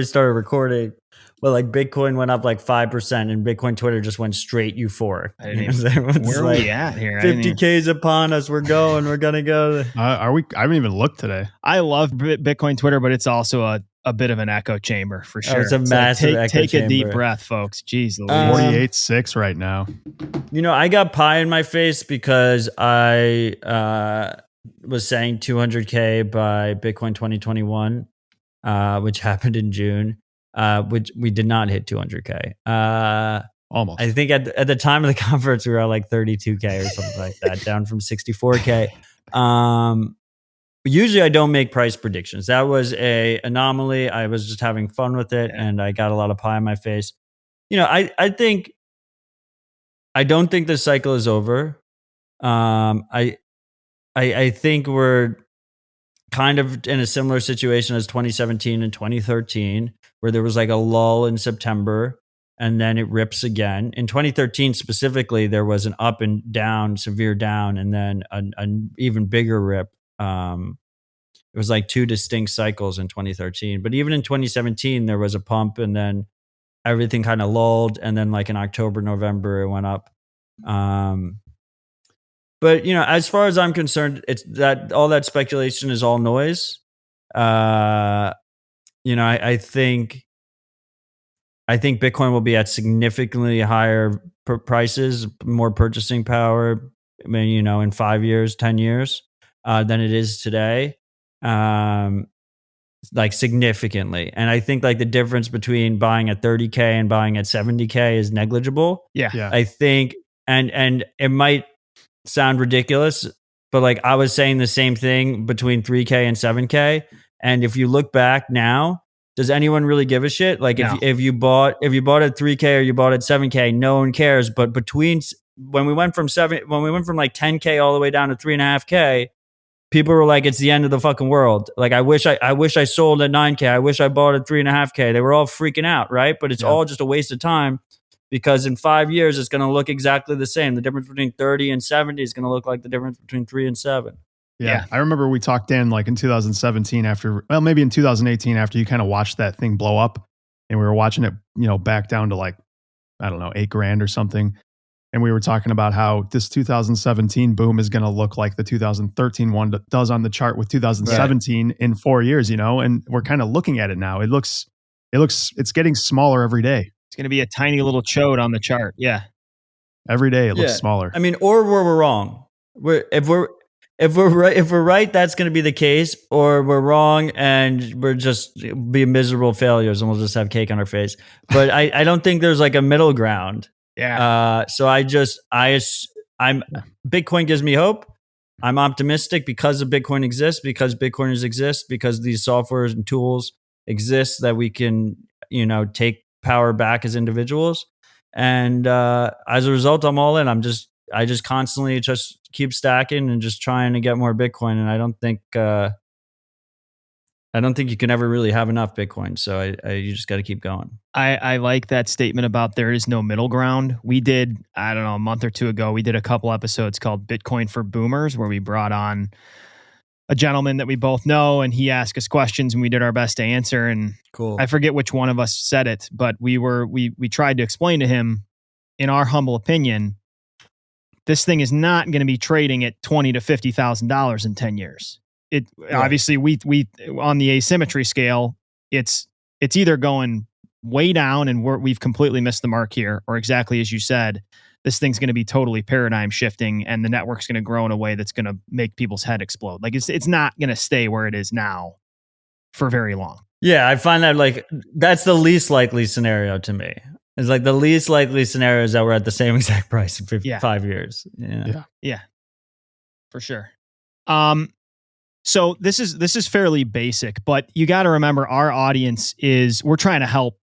started recording, like Bitcoin went up like 5% and Bitcoin Twitter just went straight euphoric. Where are we at here? 50K's upon us. We're gonna go. I haven't even looked today. I love Bitcoin Twitter, but it's also a bit of an echo chamber for sure. It's a massive echo chamber. Take a deep breath, folks. Jeez, 48.6 right now. I got pie in my face because I was saying 200K by Bitcoin 2021. which happened in June, which we did not hit 200K. Almost. I think at the time of the conference, we were at like 32K or something like that, down from 64K. Usually I don't make price predictions. That was a anomaly. I was just having fun with it, and I got a lot of pie in my face. I don't think this cycle is over. I think we're kind of in a similar situation as 2017 and 2013, where there was like a lull in September and then it rips again. In 2013 specifically, there was an up and down, severe down, and then an even bigger rip. It was like two distinct cycles in 2013. But even in 2017, there was a pump, and then everything kind of lulled, and then like in October, November, it went up. But as far as I'm concerned, it's that all that speculation is all noise. I think Bitcoin will be at significantly higher prices, more purchasing power, in 5 years, 10 years, than it is today. Like significantly. And I think like the difference between buying at 30K and buying at 70K is negligible. Yeah. I think, and it might sound ridiculous, but like I was saying the same thing between 3K and 7K. And if you look back now, does anyone really give a shit? Like No. if you bought at 3K or you bought at 7K, no one cares. But when we went from like 10K all the way down to 3.5K, people were like, it's the end of the fucking world. Like, I wish I sold at 9K. I wish I bought at 3.5K. They were all freaking out, right? But it's all just a waste of time, because in 5 years, it's going to look exactly the same. The difference between 30 and 70 is going to look like the difference between 3 and 7. Yeah. I remember we talked, Dan, like in 2017 maybe in 2018 after you kind of watched that thing blow up, and we were watching it, back down to like, I don't know, $8,000 or something. And we were talking about how this 2017 boom is going to look like the 2013 one does on the chart with 2017 in 4 years, and we're kind of looking at it now. It's getting smaller every day. It's going to be a tiny little chode on the chart. Yeah. Every day it looks smaller. I mean, or we're wrong. If we're right, that's going to be the case, or we're wrong and we're just be miserable failures and we'll just have cake on our face. But I don't think there's like a middle ground. Yeah. So Bitcoin gives me hope. I'm optimistic because of Bitcoin exists, because Bitcoiners exist, because these softwares and tools exist that we can, take power back as individuals. And as a result, I'm all in. I just constantly just keep stacking and just trying to get more Bitcoin. And I don't think you can ever really have enough Bitcoin. So you just got to keep going. I like that statement about there is no middle ground. We did, I don't know, a month or two ago, we did a couple episodes called Bitcoin for Boomers, where we brought on a gentleman that we both know, and he asked us questions and we did our best to answer. And cool. I forget which one of us said it, but we tried to explain to him, in our humble opinion, this thing is not going to be trading at $20,000 to $50,000 in 10 years. Obviously we on the asymmetry scale, it's either going way down and we've completely missed the mark here, or exactly as you said, this thing's going to be totally paradigm shifting and the network's going to grow in a way that's going to make people's head explode. Like it's not going to stay where it is now for very long. Yeah, I find that like that's the least likely scenario to me. It's like the least likely scenario is that we're at the same exact price in 5 years. Yeah, for sure. So this is fairly basic, but you got to remember our audience we're trying to help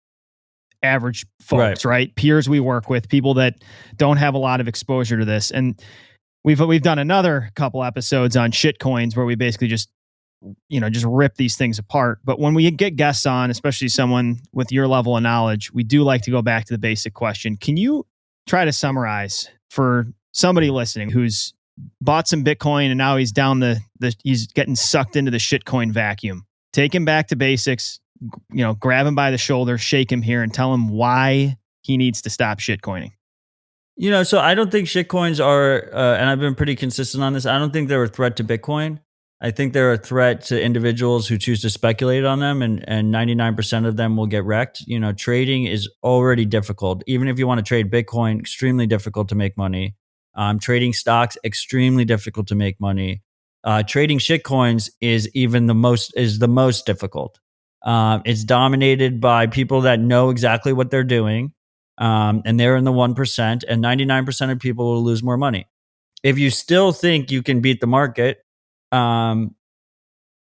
average folks, right? Peers we work with, people that don't have a lot of exposure to this. And we've done another couple episodes on shitcoins where we basically just rip these things apart. But when we get guests on, especially someone with your level of knowledge, we do like to go back to the basic question. Can you try to summarize for somebody listening who's bought some Bitcoin and now he's down he's getting sucked into the shitcoin vacuum? Take him back to basics, grab him by the shoulder, shake him here and tell him why he needs to stop shitcoining. So I don't think shitcoins are, and I've been pretty consistent on this, I don't think they're a threat to Bitcoin. I think they're a threat to individuals who choose to speculate on them, and 99% of them will get wrecked. Trading is already difficult. Even if you want to trade Bitcoin, extremely difficult to make money. Trading stocks, extremely difficult to make money. Trading shitcoins is the most difficult. It's dominated by people that know exactly what they're doing, and they're in the 1%, and 99% of people will lose more money. If you still think you can beat the market, then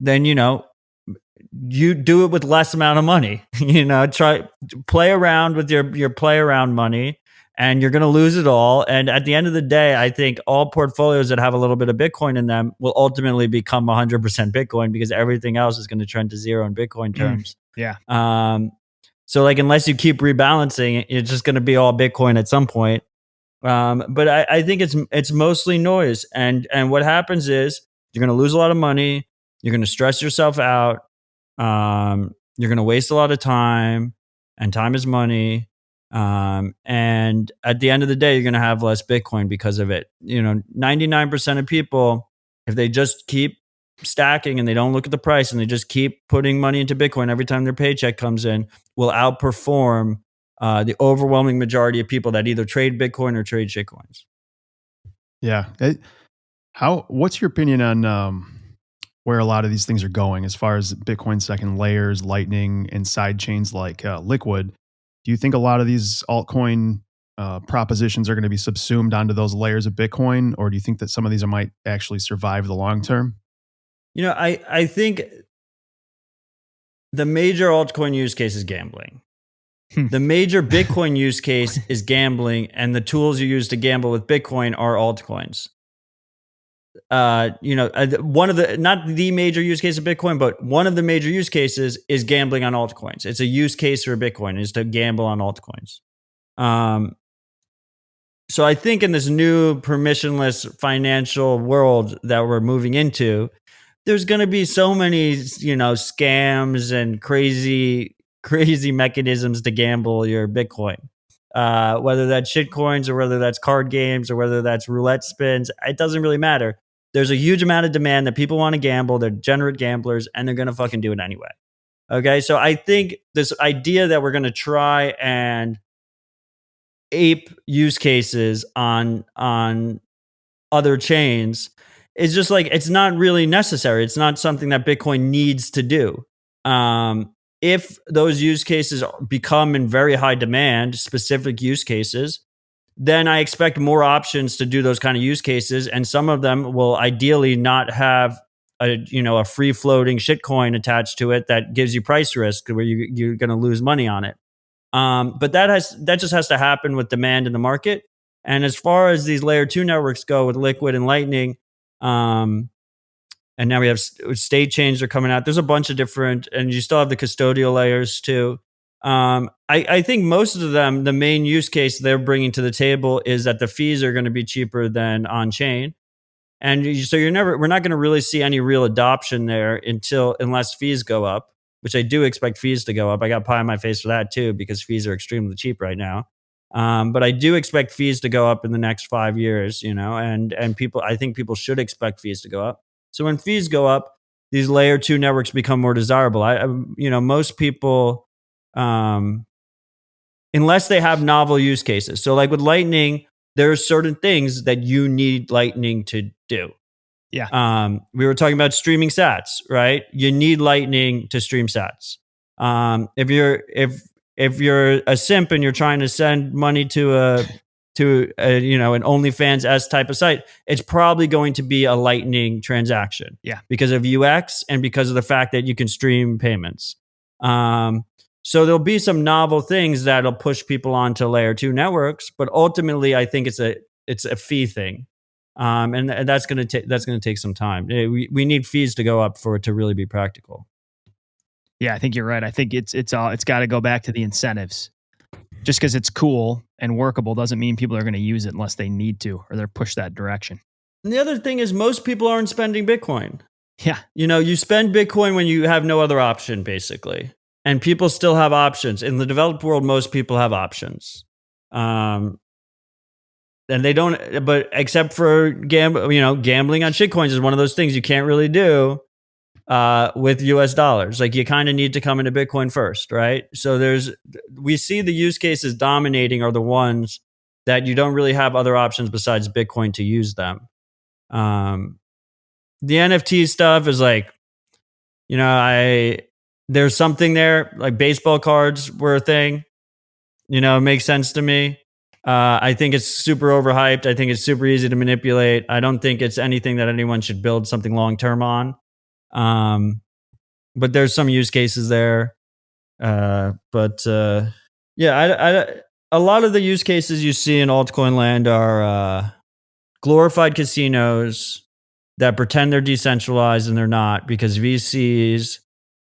you do it with less amount of money. Play around with your play around money, and you're going to lose it all. And at the end of the day, I think all portfolios that have a little bit of Bitcoin in them will ultimately become 100% Bitcoin, because everything else is going to trend to zero in Bitcoin terms. Yeah. So like, unless you keep rebalancing, it's just going to be all Bitcoin at some point. But I think it's mostly noise. And what happens is you're going to lose a lot of money. You're going to stress yourself out. You're going to waste a lot of time, and time is money. And at the end of the day, you're going to have less Bitcoin because of it. 99% of people, if they just keep stacking and they don't look at the price and they just keep putting money into Bitcoin every time their paycheck comes in, will outperform the overwhelming majority of people that either trade Bitcoin or trade shitcoins. Yeah. What's your opinion on where a lot of these things are going as far as Bitcoin second layers, Lightning, and side chains like Liquid? Do you think a lot of these altcoin propositions are going to be subsumed onto those layers of Bitcoin, or do you think that some of these might actually survive the long term? I think the major altcoin use case is gambling. The major Bitcoin use case is gambling, and the tools you use to gamble with Bitcoin are altcoins. One of the, not the major use case of Bitcoin, but one of the major use cases is gambling on altcoins. It's a use case for Bitcoin, is to gamble on altcoins. So I think in this new permissionless financial world that we're moving into, there's going to be so many, scams and crazy mechanisms to gamble your Bitcoin. Whether that's shitcoins or whether that's card games or whether that's roulette spins, it doesn't really matter. There's a huge amount of demand that people want to gamble. They're degenerate gamblers, and they're going to fucking do it anyway. Okay. So I think this idea that we're going to try and ape use cases on other chains is just like, it's not really necessary. It's not something that Bitcoin needs to do. If those use cases become in very high demand, specific use cases, then I expect more options to do those kind of use cases. And some of them will ideally not have a free floating shitcoin attached to it that gives you price risk where you're going to lose money on it. But that just has to happen with demand in the market. And as far as these layer 2 networks go with Liquid and Lightning, and now we have state chains are coming out. There's a bunch of different, and you still have the custodial layers too. I think most of them, the main use case they're bringing to the table is that the fees are going to be cheaper than on chain. And so we're not going to really see any real adoption there unless fees go up, which I do expect fees to go up. I got pie on my face for that too, because fees are extremely cheap right now. But I do expect fees to go up in the next 5 years, and I think people should expect fees to go up. So when fees go up, these layer 2 networks become more desirable. Most people, unless they have novel use cases. So like with Lightning, there are certain things that you need Lightning to do. Yeah. We were talking about streaming sats, right? You need Lightning to stream sats. If you're a simp and you're trying to send money to an OnlyFans S type of site, it's probably going to be a Lightning transaction. Yeah. Because of UX and because of the fact that you can stream payments. So there'll be some novel things that'll push people onto layer 2 networks, but ultimately I think it's a fee thing. And that's going to take some time. We need fees to go up for it to really be practical. Yeah, I think you're right. I think it's got to go back to the incentives. Just because it's cool and workable doesn't mean people are going to use it unless they need to or they're pushed that direction. And the other thing is most people aren't spending Bitcoin. Yeah. You spend Bitcoin when you have no other option, basically. And people still have options. In the developed world, most people have options. And they don't, but except for gambling on shitcoins is one of those things you can't really do with US dollars. Like you kind of need to come into Bitcoin first, right? So we see the use cases dominating are the ones that you don't really have other options besides Bitcoin to use them. The NFT stuff is like, there's something there. Like baseball cards were a thing. You know, it makes sense to me. I think it's super overhyped. I think it's super easy to manipulate. I don't think it's anything that anyone should build something long term on. But there's some use cases there. Yeah, a lot of the use cases you see in altcoin land are glorified casinos that pretend they're decentralized and they're not, because VCs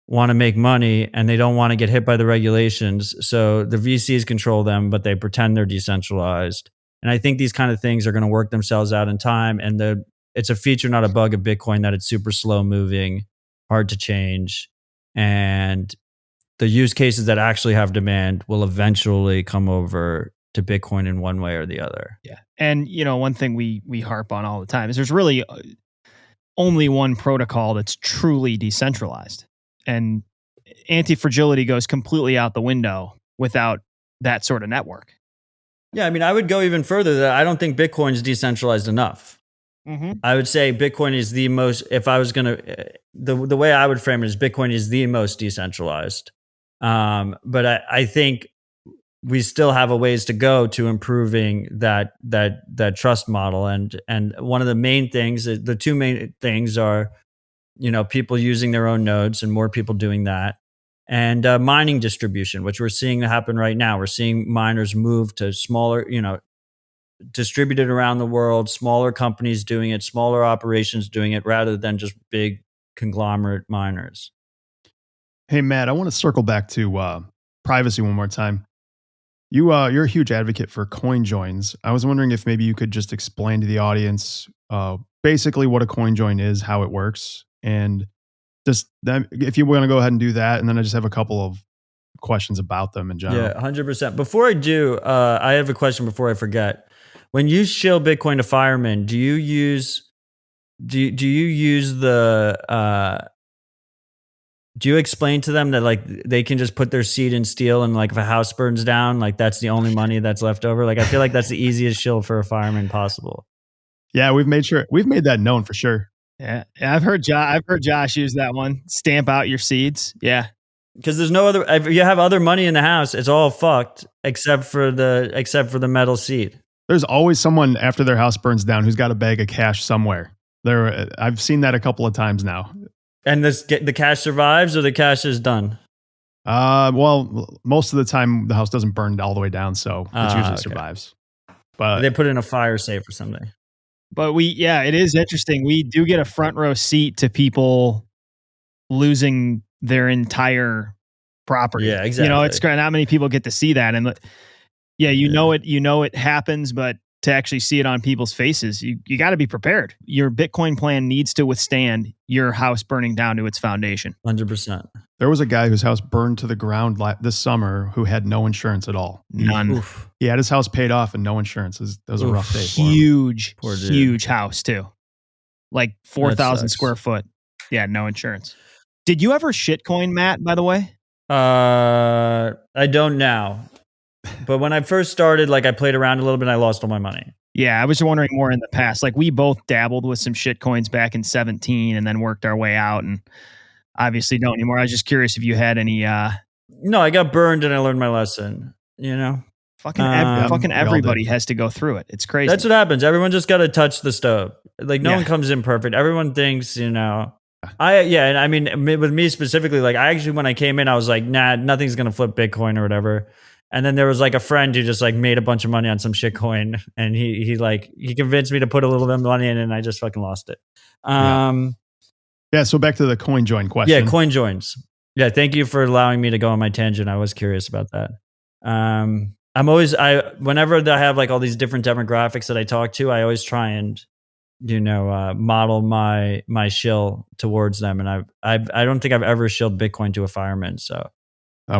want to make money and they don't want to get hit by the regulations. So the VCs control them, but they pretend they're decentralized. And I think these kind of things are going to work themselves out in time. And it's a feature, not a bug of Bitcoin, that it's super slow moving, hard to change. And the use cases that actually have demand will eventually come over to Bitcoin in one way or the other. Yeah. And, one thing we harp on all the time is there's really only one protocol that's truly decentralized. And anti-fragility goes completely out the window without that sort of network. Yeah, I mean, I would go even further that I don't think Bitcoin is decentralized enough. Mm-hmm. I would say Bitcoin is the most, if I was going to, the way I would frame it is Bitcoin is the most decentralized. But I think we still have a ways to go to improving that trust model. And one of the main things, the two main things are, people using their own nodes and more people doing that, and mining distribution, which we're seeing happen right now. We're seeing miners move to smaller, distributed around the world, smaller companies doing it, smaller operations doing it, rather than just big conglomerate miners. Hey, Matt, I want to circle back to privacy one more time. You're a huge advocate for coin joins. I was wondering if maybe you could just explain to the audience basically what a coin join is, how it works, and just that, if you want to go ahead and do that, and then I just have a couple of questions about them in general. Yeah, 100%. Before I do, I have a question before I forget. When you shill Bitcoin to firemen, do you use the do you explain to them that like they can just put their seed in steel, and like if a house burns down, like that's the only money that's left over? Like I feel like that's the easiest shill for a fireman possible. Yeah, we've made that known for sure. Yeah, I've heard Josh use that one. Stamp out your seeds. Yeah, because there's no other. If you have other money in the house, it's all fucked except for the metal seed. There's always someone after their house burns down who's got a bag of cash somewhere. I've seen that a couple of times now. And the cash survives, or the cash is done? Well, most of the time the house doesn't burn all the way down, so it usually survives. But they put it in a fire safe or something. But it is interesting. We do get a front row seat to people losing their entire property. Yeah, exactly. It's great. Not many people get to see that. And it happens, but to actually see it on people's faces, you got to be prepared. Your Bitcoin plan needs to withstand your house burning down to its foundation. 100%. There was a guy whose house burned to the ground this summer who had no insurance at all. None. He had his house paid off and no insurance. That was a rough day for him. Huge house too. Like 4,000 square foot. Yeah, no insurance. Did you ever shitcoin, Matt, by the way? I don't now. But when I first started, like I played around a little bit and I lost all my money. Yeah, I was wondering more in the past. Like we both dabbled with some shitcoins back in 2017 and then worked our way out, and obviously don't anymore. I was just curious if you had any... No, I got burned and I learned my lesson, Fucking everybody has to go through it. It's crazy. That's what happens. Everyone just got to touch the stove. Like no one comes in perfect. Everyone thinks, and I mean, with me specifically, like I actually, when I came in, I was like, nah, nothing's going to flip Bitcoin or whatever. And then there was like a friend who just like made a bunch of money on some shit coin, and he convinced me to put a little bit of money in, and I just fucking lost it. Yeah. So back to the coin join question. Yeah, coin joins. Yeah, thank you for allowing me to go on my tangent. I was curious about that. Whenever I have like all these different demographics that I talk to, I always try and model my shill towards them, and I don't think I've ever shilled Bitcoin to a fireman. So.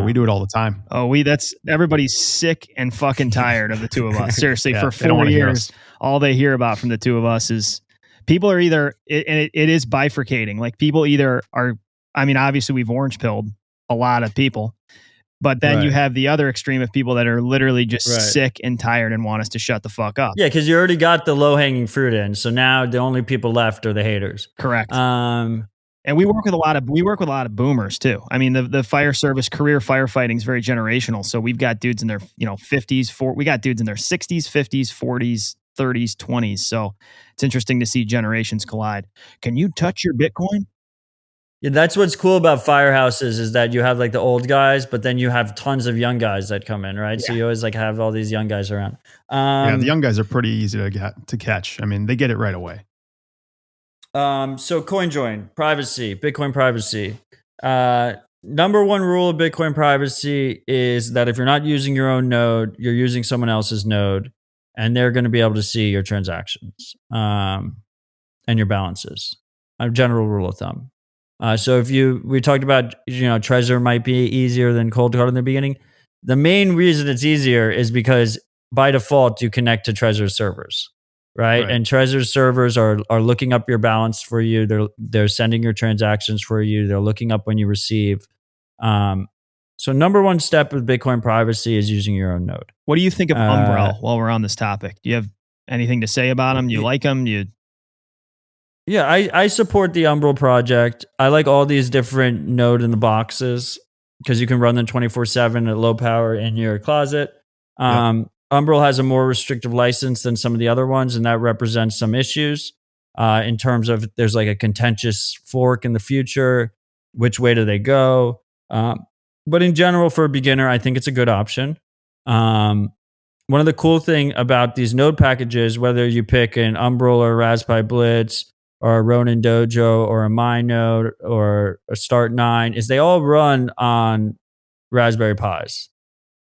We do it all the time. Everybody's sick and fucking tired of the two of us. Seriously, for 4 years, all they hear about from the two of us is people are either, and it is bifurcating. Like people either are, I mean, obviously we've orange pilled a lot of people, but then you have the other extreme of people that are literally just sick and tired and want us to shut the fuck up. Yeah, because you already got the low hanging fruit in. So now the only people left are the haters. Correct. And we work with a lot of boomers too. I mean, the fire service career firefighting is very generational. So we've got dudes in their 50s, we got dudes in their 60s, 50s, 40s, 30s, 20s. So it's interesting to see generations collide. Can you touch your Bitcoin? Yeah, that's what's cool about firehouses is that you have like the old guys, but then you have tons of young guys that come in, right? So Yeah. you always like have all these young guys around. Yeah, the young guys are pretty easy to catch. I mean, they get it right away. So CoinJoin, privacy, Bitcoin privacy. Number one rule of Bitcoin privacy is that if you're not using your own node, you're using someone else's node, and they're going to be able to see your transactions and your balances. A general rule of thumb. So if we talked about, Trezor might be easier than Cold Card in the beginning. The main reason it's easier is because by default you connect to Trezor servers, right? Right. And Trezor servers are looking up your balance for you. They're sending your transactions for you. They're looking up when you receive. So number one step of Bitcoin privacy is using your own node. What do you think of Umbrel while we're on this topic? Do you have anything to say about them? You like them? Yeah, I support the Umbrel project. I like all these different node in the boxes because you can run them 24/7 at low power in your closet. Umbrel has a more restrictive license than some of the other ones, and that represents some issues in terms of there's like a contentious fork in the future. Which way do they go? But in general, for a beginner, I think it's a good option. One of the cool thing about these node packages, whether you pick an Umbrel or a Raspberry Blitz or a Ronin Dojo or a MyNode or a Start9, is they all run on Raspberry Pis.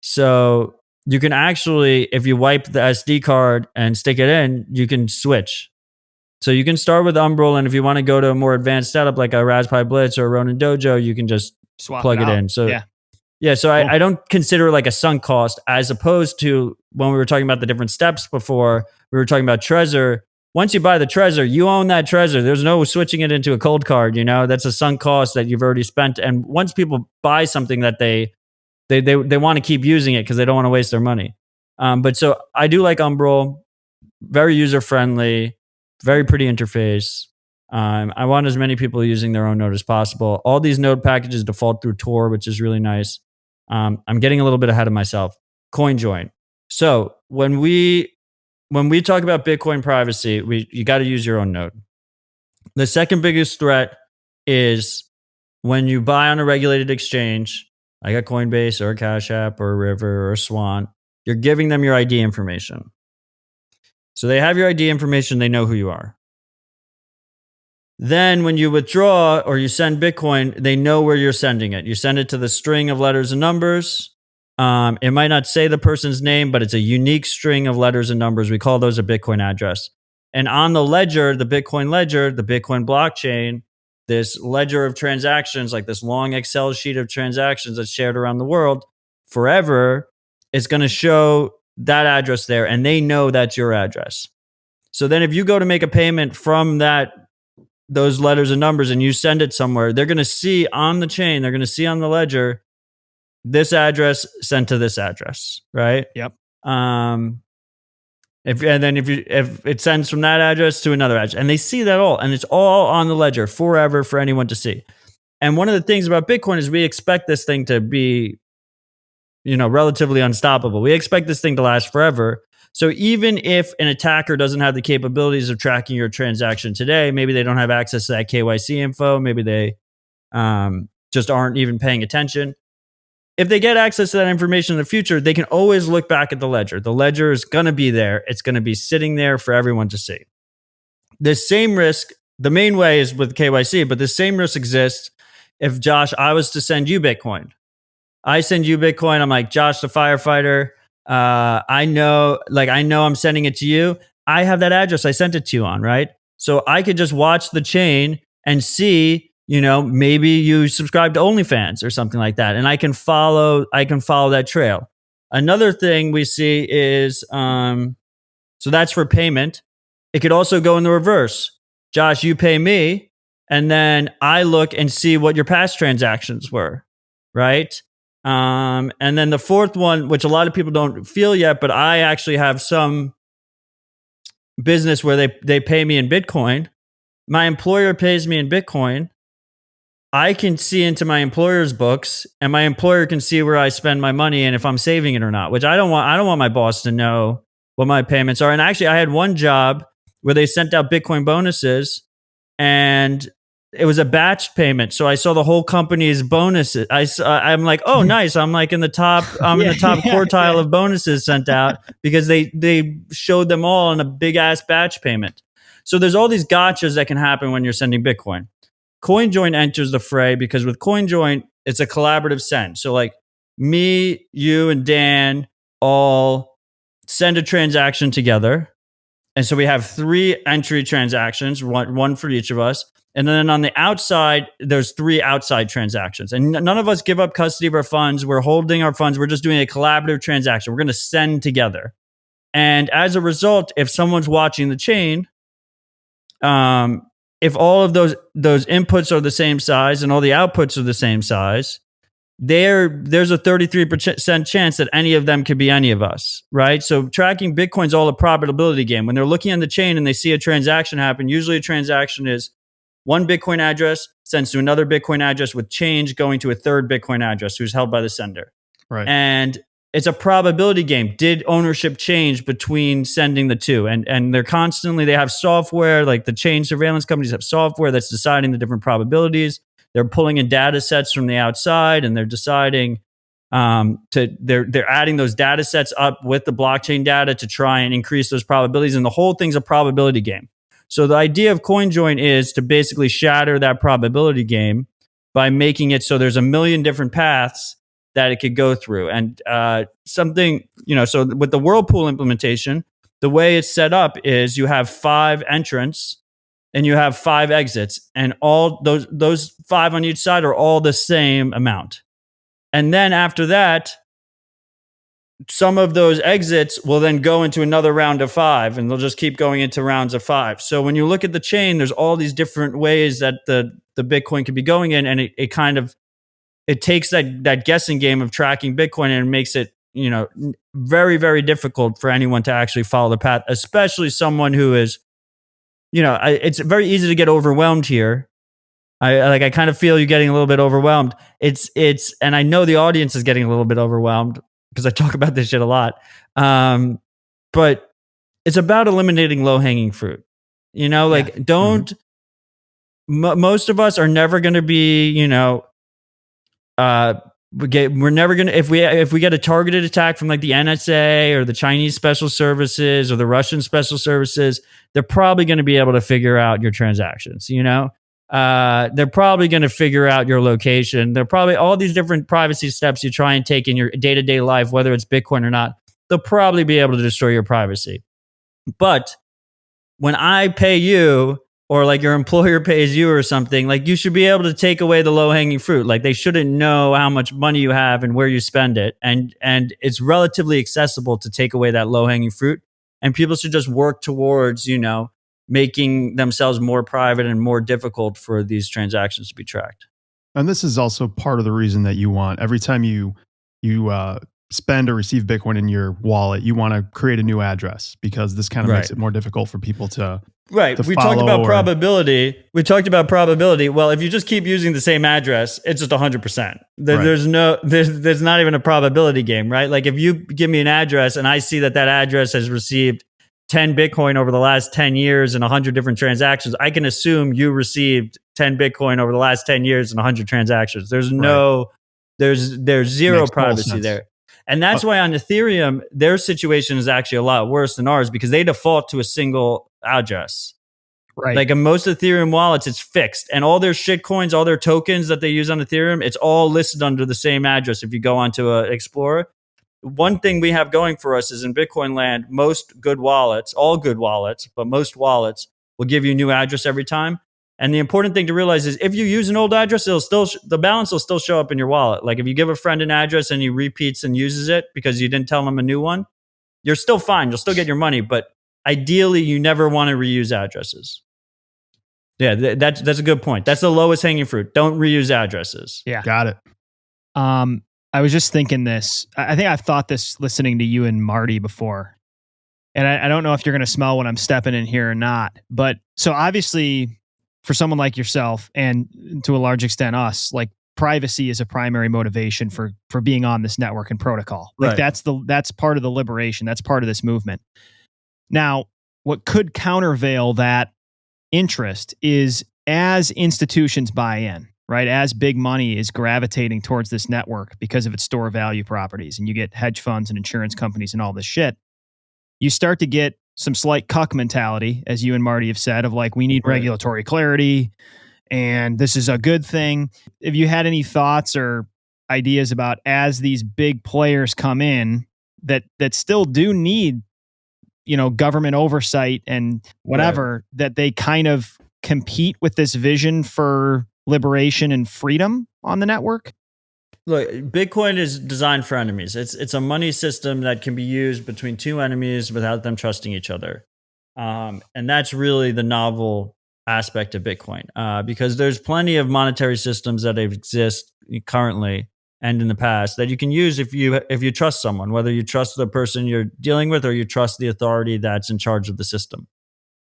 So you can actually, if you wipe the SD card and stick it in, you can switch. So you can start with Umbrel, and if you want to go to a more advanced setup like a Raspberry Blitz or a Ronin Dojo, you can just Swap plug it out. in. So yeah, so cool. I don't consider it like a sunk cost, as opposed to when we were talking about the different steps before, we were talking about Trezor. Once you buy the Trezor, you own that Trezor. There's no switching it into a cold card. That's a sunk cost that you've already spent. And once people buy something that they want to keep using it because they don't want to waste their money. But so I do like Umbrel, very user friendly, very pretty interface. I want as many people using their own node as possible. All these node packages default through Tor, which is really nice. I'm getting a little bit ahead of myself. CoinJoin. So when we talk about Bitcoin privacy, you got to use your own node. The second biggest threat is when you buy on a regulated exchange, like a Coinbase or a Cash App or a River or a Swan, you're giving them your ID information. So they have your ID information, they know who you are. Then when you withdraw or you send Bitcoin, they know where you're sending it. You send it to the string of letters and numbers. It might not say the person's name, but it's a unique string of letters and numbers. We call those a Bitcoin address. And on the ledger, the Bitcoin blockchain, this ledger of transactions, like this long Excel sheet of transactions that's shared around the world forever, it's going to show that address there, and they know that's your address. So then if you go to make a payment from those letters and numbers and you send it somewhere, they're going to see on the chain, they're going to see on the ledger, this address sent to this address, right? Yep. If it sends from that address to another address, and they see that all, and it's all on the ledger forever for anyone to see. And one of the things about Bitcoin is we expect this thing to be, relatively unstoppable. We expect this thing to last forever. So even if an attacker doesn't have the capabilities of tracking your transaction today, maybe they don't have access to that KYC info, maybe they just aren't even paying attention. If they get access to that information in the future, they can always look back at the ledger. The ledger is going to be there. It's going to be sitting there for everyone to see. This same risk, the main way is with KYC, but the same risk exists if, Josh, I was to send you Bitcoin. I send you Bitcoin. I'm like, Josh, the firefighter. I know I'm sending it to you. I have that address I sent it to you on, right? So I could just watch the chain and see, maybe you subscribe to OnlyFans or something like that. And I can follow that trail. Another thing we see is, so that's for payment. It could also go in the reverse. Josh, you pay me, and then I look and see what your past transactions were, right? And then the fourth one, which a lot of people don't feel yet, but I actually have some business where they pay me in Bitcoin. My employer pays me in Bitcoin. I can see into my employer's books, and my employer can see where I spend my money and if I'm saving it or not, which I don't want. I don't want my boss to know what my payments are. And actually, I had one job where they sent out Bitcoin bonuses, and it was a batch payment. So I saw the whole company's bonuses. I'm like, oh, nice. I'm like in the top. I'm in the top quartile of bonuses sent out because they showed them all in a big ass batch payment. So there's all these gotchas that can happen when you're sending Bitcoin. CoinJoin enters the fray because with CoinJoin, it's a collaborative send. So like me, you, and Dan all send a transaction together. And so we have 3 entry transactions, one for each of us. And then on the outside, there's 3 outside transactions. And none of us give up custody of our funds. We're holding our funds. We're just doing a collaborative transaction. We're going to send together. And as a result, if someone's watching the chain, if all of those inputs are the same size and all the outputs are the same size, there's a 33% chance that any of them could be any of us, right? So tracking Bitcoin's all a probability game. When they're looking on the chain and they see a transaction happen, usually a transaction is one Bitcoin address sends to another Bitcoin address with change going to a third Bitcoin address who's held by the sender. Right. And it's a probability game. Did ownership change between sending the two? And they're constantly, they have software, like the chain surveillance companies have software that's deciding the different probabilities. They're pulling in data sets from the outside and they're deciding they're adding those data sets up with the blockchain data to try and increase those probabilities. And the whole thing's a probability game. So the idea of CoinJoin is to basically shatter that probability game by making it so there's a million different paths that it could go through. And something, so with the Whirlpool implementation, the way it's set up is you have 5 entrants and you have 5 exits, and all those 5 on each side are all the same amount. And then after that, some of those exits will then go into another round of 5, and they'll just keep going into rounds of 5. So when you look at the chain, there's all these different ways that the Bitcoin could be going in, and it takes that guessing game of tracking Bitcoin and makes it, very, very difficult for anyone to actually follow the path, especially someone who is, it's very easy to get overwhelmed here. I kind of feel you getting a little bit overwhelmed. And I know the audience is getting a little bit overwhelmed because I talk about this shit a lot. But it's about eliminating low hanging fruit. Don't. Most of us are never going to be, we're never gonna if we get a targeted attack from like the NSA or the Chinese special services or the Russian special services, they're probably going to be able to figure out your transactions. They're probably going to figure out your location. They're probably all these different privacy steps you try and take in your day-to-day life, whether it's Bitcoin or not. They'll probably be able to destroy your privacy. But when I pay you, or like your employer pays you or something, like you should be able to take away the low hanging fruit. Like they shouldn't know how much money you have and where you spend it. And it's relatively accessible to take away that low hanging fruit. And people should just work towards, making themselves more private and more difficult for these transactions to be tracked. And this is also part of the reason that you want, every time you spend or receive Bitcoin in your wallet, you want to create a new address, because this kind of makes it more difficult for people to Right. We talked about probability. Well, if you just keep using the same address, it's just 100%. There's not even a probability game, right? Like if you give me an address and I see that address has received 10 Bitcoin over the last 10 years and 100 different transactions, I can assume you received 10 Bitcoin over the last 10 years and 100 transactions. There's zero privacy there. And that's why on Ethereum, their situation is actually a lot worse than ours because they default to a single address. Right. Like in most Ethereum wallets, it's fixed. And all their shitcoins, all their tokens that they use on Ethereum, it's all listed under the same address if you go onto Explorer. One thing we have going for us is in Bitcoin land, most good wallets, all good wallets, but most wallets will give you a new address every time. And the important thing to realize is if you use an old address, the balance will still show up in your wallet. Like if you give a friend an address and he repeats and uses it because you didn't tell him a new one, you're still fine. You'll still get your money. But ideally, you never want to reuse addresses. Yeah, that's a good point. That's the lowest hanging fruit. Don't reuse addresses. Yeah. Got it. I was just thinking this. I think I've thought this listening to you and Marty before. And I don't know if you're going to smell when I'm stepping in here or not. But so obviously, for someone like yourself, and to a large extent us, like privacy is a primary motivation for being on this network and protocol. Like Right. that's part of the liberation. That's part of this movement. Now, what could countervail that interest is as institutions buy in, right? As big money is gravitating towards this network because of its store value properties, and you get hedge funds and insurance companies and all this shit, you start to get some slight cuck mentality, as you and Marty have said, of like, we need Right. regulatory clarity and this is a good thing. If you had any thoughts or ideas about as these big players come in that still do need, government oversight and whatever, that they kind of compete with this vision for liberation and freedom on the network? Look, Bitcoin is designed for enemies. It's a money system that can be used between two enemies without them trusting each other. And that's really the novel aspect of Bitcoin, because there's plenty of monetary systems that exist currently and in the past that you can use if you trust someone, whether you trust the person you're dealing with or you trust the authority that's in charge of the system.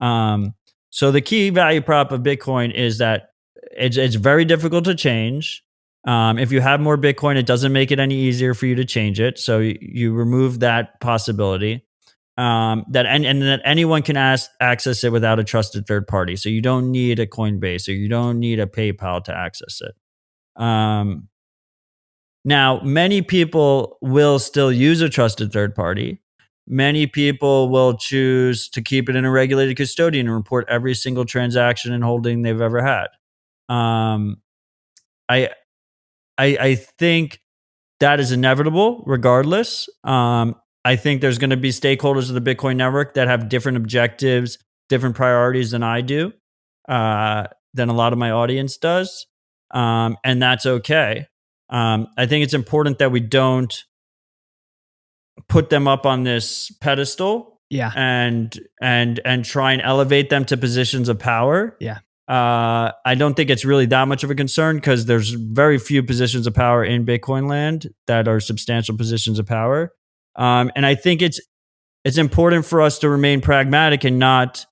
So the key value prop of Bitcoin is that it's very difficult to change. If you have more Bitcoin, it doesn't make it any easier for you to change it. So you remove that possibility. That anyone can access it without a trusted third party. So you don't need a Coinbase or you don't need a PayPal to access it. Now, many people will still use a trusted third party. Many people will choose to keep it in a regulated custodian and report every single transaction and holding they've ever had. I think that is inevitable regardless. I think there's going to be stakeholders of the Bitcoin network that have different objectives, different priorities than I do, than a lot of my audience does. And that's okay. I think it's important that we don't put them up on this pedestal, Yeah. and try and elevate them to positions of power. Yeah. I don't think it's really that much of a concern because there's very few positions of power in Bitcoin land that are substantial positions of power. And I think it's important for us to remain pragmatic and not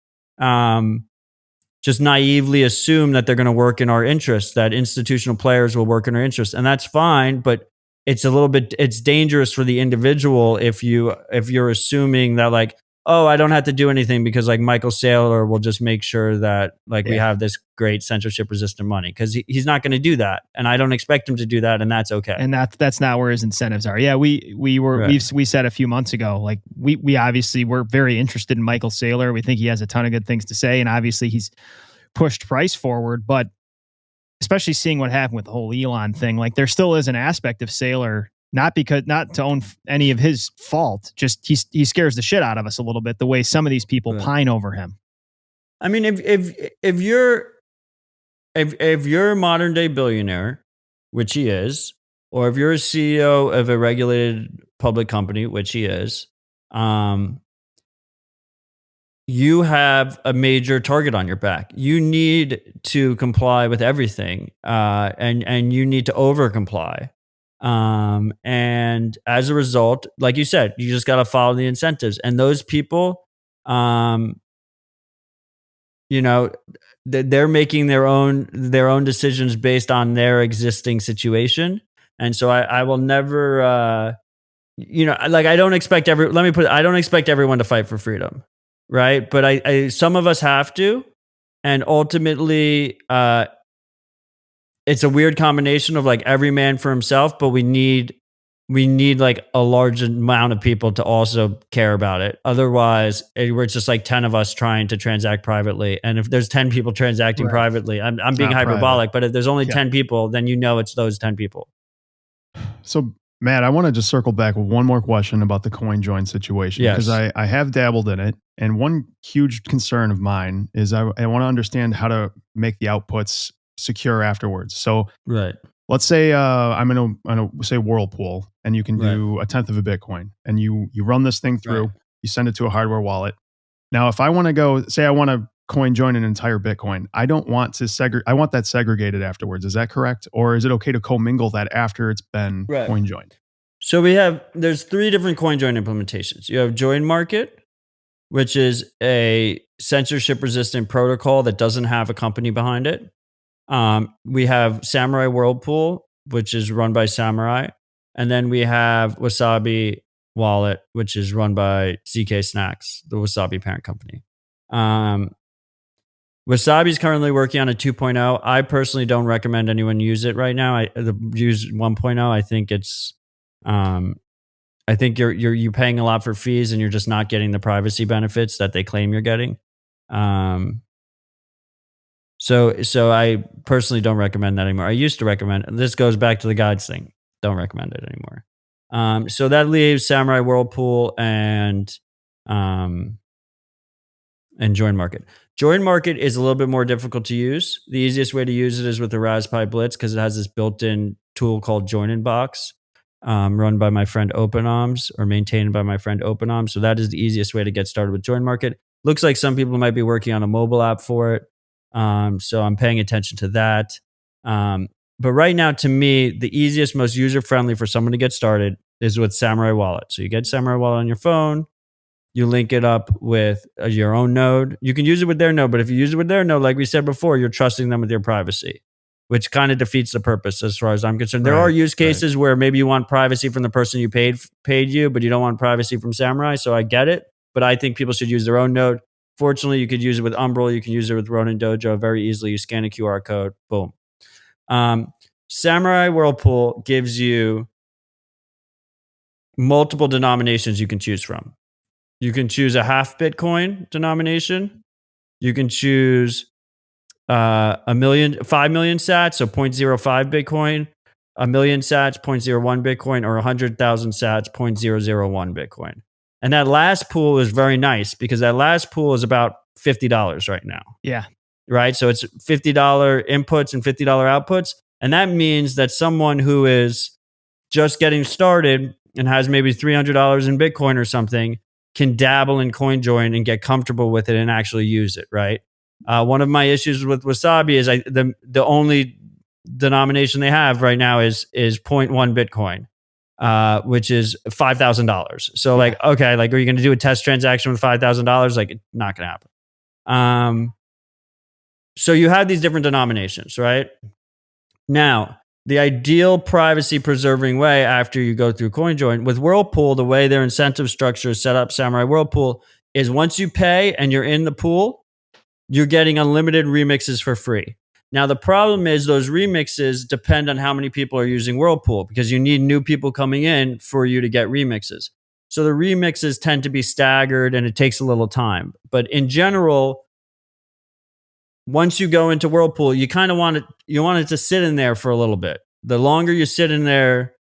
just naively assume that they're going to work in our interests, that institutional players will work in our interests. And that's fine, but it's dangerous for the individual if you're assuming that like, oh, I don't have to do anything because like Michael Saylor will just make sure that like we have this great censorship resistant money, because he's not going to do that. And I don't expect him to do that. And that's okay. And that's not where his incentives are. Yeah. We said a few months ago, like we obviously were very interested in Michael Saylor. We think he has a ton of good things to say. And obviously he's pushed price forward, but especially seeing what happened with the whole Elon thing, like there still is an aspect of Saylor, not to own any of his fault, just he scares the shit out of us a little bit, the way some of these people pine over him. I mean, if you're a modern day billionaire, which he is, or if you're a CEO of a regulated public company, which he is, you have a major target on your back. You need to comply with everything, and you need to over comply. And as a result, like you said, you just got to follow the incentives. And those people, they're making their own decisions based on their existing situation. And so I will never, like I don't expect I don't expect everyone to fight for freedom. Right. But I some of us have to. And ultimately, it's a weird combination of like every man for himself, but we need like a large amount of people to also care about it. Otherwise, it's just like 10 of us trying to transact privately. And if there's 10 people transacting privately, I'm being hyperbolic, but if there's only 10 people, then it's those 10 people. So Matt, I want to just circle back with one more question about the CoinJoin situation, because I have dabbled in it. And one huge concern of mine is I want to understand how to make the outputs secure afterwards. So let's say I'm in a say Whirlpool, and you can do 1/10 of a Bitcoin, and you run this thing through, you send it to a hardware wallet. Now, if I want to I want to CoinJoin an entire Bitcoin, I don't want to I want that segregated afterwards. Is that correct? Or is it okay to commingle that after it's been CoinJoined? So there's 3 different CoinJoin implementations. You have Join Market, which is a censorship resistant protocol that doesn't have a company behind it. We have Samurai Whirlpool, which is run by Samurai. And then we have Wasabi Wallet, which is run by CK Snacks, the Wasabi parent company. Wasabi is currently working on a 2.0. I personally don't recommend anyone use it right now. Use 1.0. I think it's, I think you're paying a lot for fees and you're just not getting the privacy benefits that they claim you're getting. So I personally don't recommend that anymore. I used to recommend, and this goes back to the guides thing. Don't recommend it anymore. So that leaves Samurai Whirlpool and Join Market. Join Market is a little bit more difficult to use. The easiest way to use it is with the Raspberry Blitz because it has this built-in tool called Join in Box, run by my friend OpenArms or maintained by my friend OpenArms. So that is the easiest way to get started with Join Market. Looks like some people might be working on a mobile app for it. So I'm paying attention to that. But right now, to me, the easiest, most user-friendly for someone to get started is with Samurai Wallet. So you get Samurai Wallet on your phone. You link it up with your own node. You can use it with their node, but if you use it with their node, like we said before, you're trusting them with your privacy, which kind of defeats the purpose as far as I'm concerned. There are use cases where maybe you want privacy from the person you paid you, but you don't want privacy from Samurai. So I get it, but I think people should use their own node. Fortunately, you could use it with Umbrel. You can use it with Ronin Dojo very easily. You scan a QR code, boom. Samurai Whirlpool gives you multiple denominations you can choose from. You can choose a half Bitcoin denomination. You can choose 5 million sats, so 0.05 Bitcoin, 1 million sats, 0.01 Bitcoin, or 100,000 sats, 0.001 Bitcoin. And that last pool is very nice because that last pool is about $50 right now. Yeah. Right? So it's $50 inputs and $50 outputs. And that means that someone who is just getting started and has maybe $300 in Bitcoin or something can dabble in CoinJoin and get comfortable with it and actually use it, right? One of my issues with Wasabi is the only denomination they have right now is 0.1 Bitcoin, which is $5,000. So like, okay, like, are you going to do a test transaction with $5,000? Like, not going to happen. So you have these different denominations, right? Now, the ideal privacy preserving way after you go through CoinJoin with Whirlpool, the way their incentive structure is set up, Samurai Whirlpool, is once you pay and you're in the pool, you're getting unlimited remixes for free. Now, the problem is those remixes depend on how many people are using Whirlpool because you need new people coming in for you to get remixes. So the remixes tend to be staggered and it takes a little time. But in general, once you go into Whirlpool, you kind of want it to sit in there for a little bit. The longer you sit in there,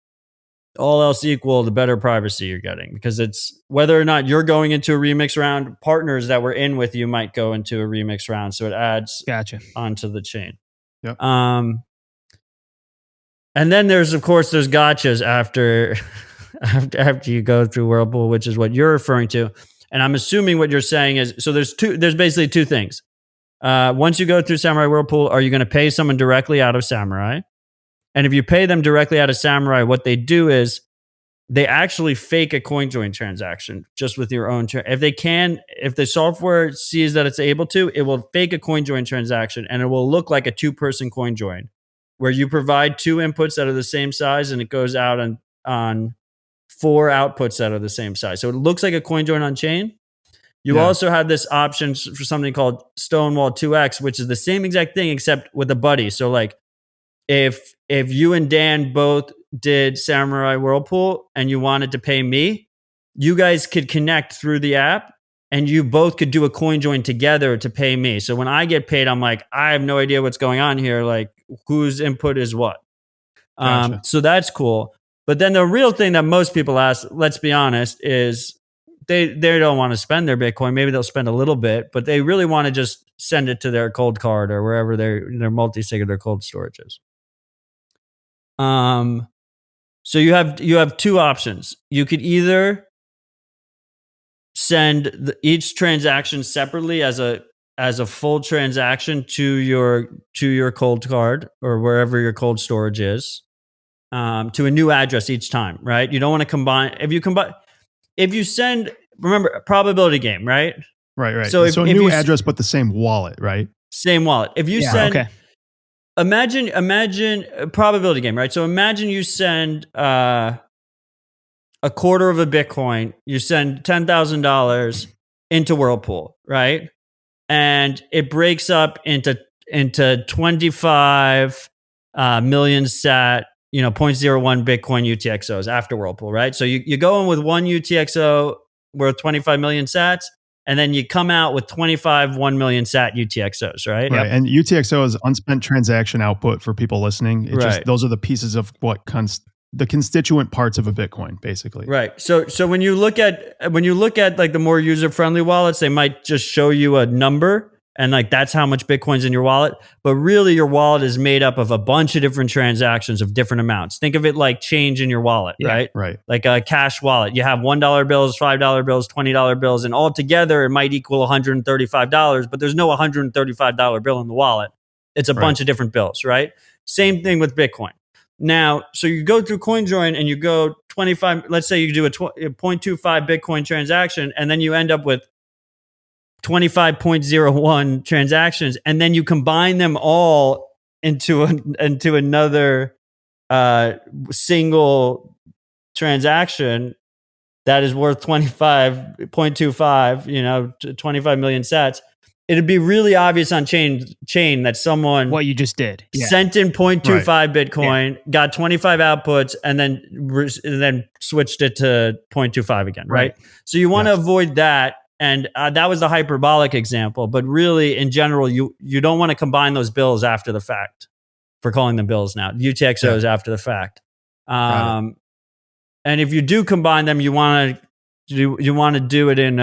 all else equal, the better privacy you're getting because it's whether or not you're going into a remix round, partners that were in with you might go into a remix round. So it adds onto the chain. Yep. And then there's gotchas after you go through Whirlpool, which is what you're referring to. And I'm assuming what you're saying is, so there's basically two things. Once you go through Samurai Whirlpool, are you going to pay someone directly out of Samurai? And if you pay them directly out of Samurai, what they do is they actually fake a CoinJoin transaction just with your own. If the software sees that it's able to, it will fake a CoinJoin transaction and it will look like a 2-person CoinJoin where you provide 2 inputs that are the same size and it goes out on 4 outputs that are the same size. So it looks like a CoinJoin on chain. You also have this option for something called Stonewall 2x, which is the same exact thing except with a buddy. So like if you and Dan both did Samurai Whirlpool and you wanted to pay me, you guys could connect through the app and you both could do a CoinJoin together to pay me. So when I get paid, I'm like, I have no idea what's going on here. Like whose input is what? Gotcha. So that's cool. But then the real thing that most people ask, let's be honest, is they don't want to spend their Bitcoin. Maybe they'll spend a little bit, but they really want to just send it to their cold card or wherever their multi-sig or their cold storage is. So you have 2 options. You could either send each transaction separately as a full transaction to your cold card or wherever your cold storage is, to a new address each time, right? You don't want to combine. If you send remember, probability game, right? Right. So So, if new you address, but the same wallet, right? same wallet. If you Yeah, send, okay. imagine a probability game, right? So imagine you send a quarter of a Bitcoin, you send $10,000 into Whirlpool, right? And it breaks up into 25 million sat, 0.01 Bitcoin UTXOs after Whirlpool, right? So you go in with one UTXO worth 25 million sats, and then you come out with 25 1 million sat UTXOs, right? Right. And UTXO is unspent transaction output for people listening. It just Right. those are the pieces of the constituent parts of a Bitcoin, basically. Right. So when you look at like the more user friendly wallets, they might just show you a number and like that's how much Bitcoin's in your wallet. But really, your wallet is made up of a bunch of different transactions of different amounts. Think of it like change in your wallet, Yeah. right? Right. Like a cash wallet. You have $1 bills, $5 bills, $20 bills, and all together it might equal $135. But there's no $135 bill in the wallet. It's a bunch of different bills, right? Same thing with Bitcoin. Now, so you go through CoinJoin and you go 25, let's say you do a 0.25 Bitcoin transaction, and then you end up with 25.01 transactions, and then you combine them all into another single transaction that is worth 25.25, 25 million sats. It'd be really obvious on chain that someone What you just did. Yeah. sent in 0.25 Bitcoin, got 25 outputs, and then switched it to 0.25 again, right? So you want to avoid that. And that was the hyperbolic example. But really, in general, you don't want to combine those bills after the fact. For calling them bills now, UTXOs after the fact. And if you do combine them, you want to do it in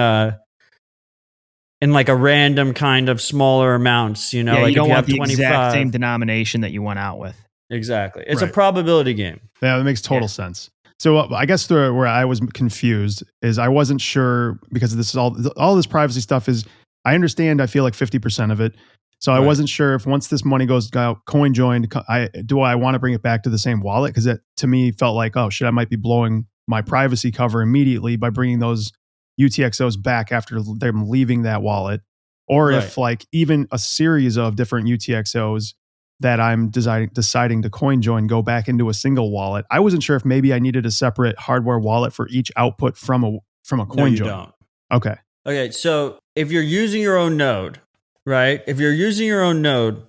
like a random kind of smaller amounts, Yeah, like you don't if you want have the 25. exact same denomination that you went out with. Exactly. It's a probability game. Yeah, that makes total sense. So I guess where I was confused is I wasn't sure because this is all this privacy stuff is, I understand, I feel like 50% of it. So I wasn't sure if once this money goes out, CoinJoin, do I want to bring it back to the same wallet? Because it to me felt like, oh shit, I might be blowing my privacy cover immediately by bringing those UTXOs back after them leaving that wallet. Or if like even a series of different UTXOs that I'm deciding to CoinJoin go back into a single wallet. I wasn't sure if maybe I needed a separate hardware wallet for each output from a CoinJoin. No, you don't. Okay. So if you're using your own node, right? If you're using your own node,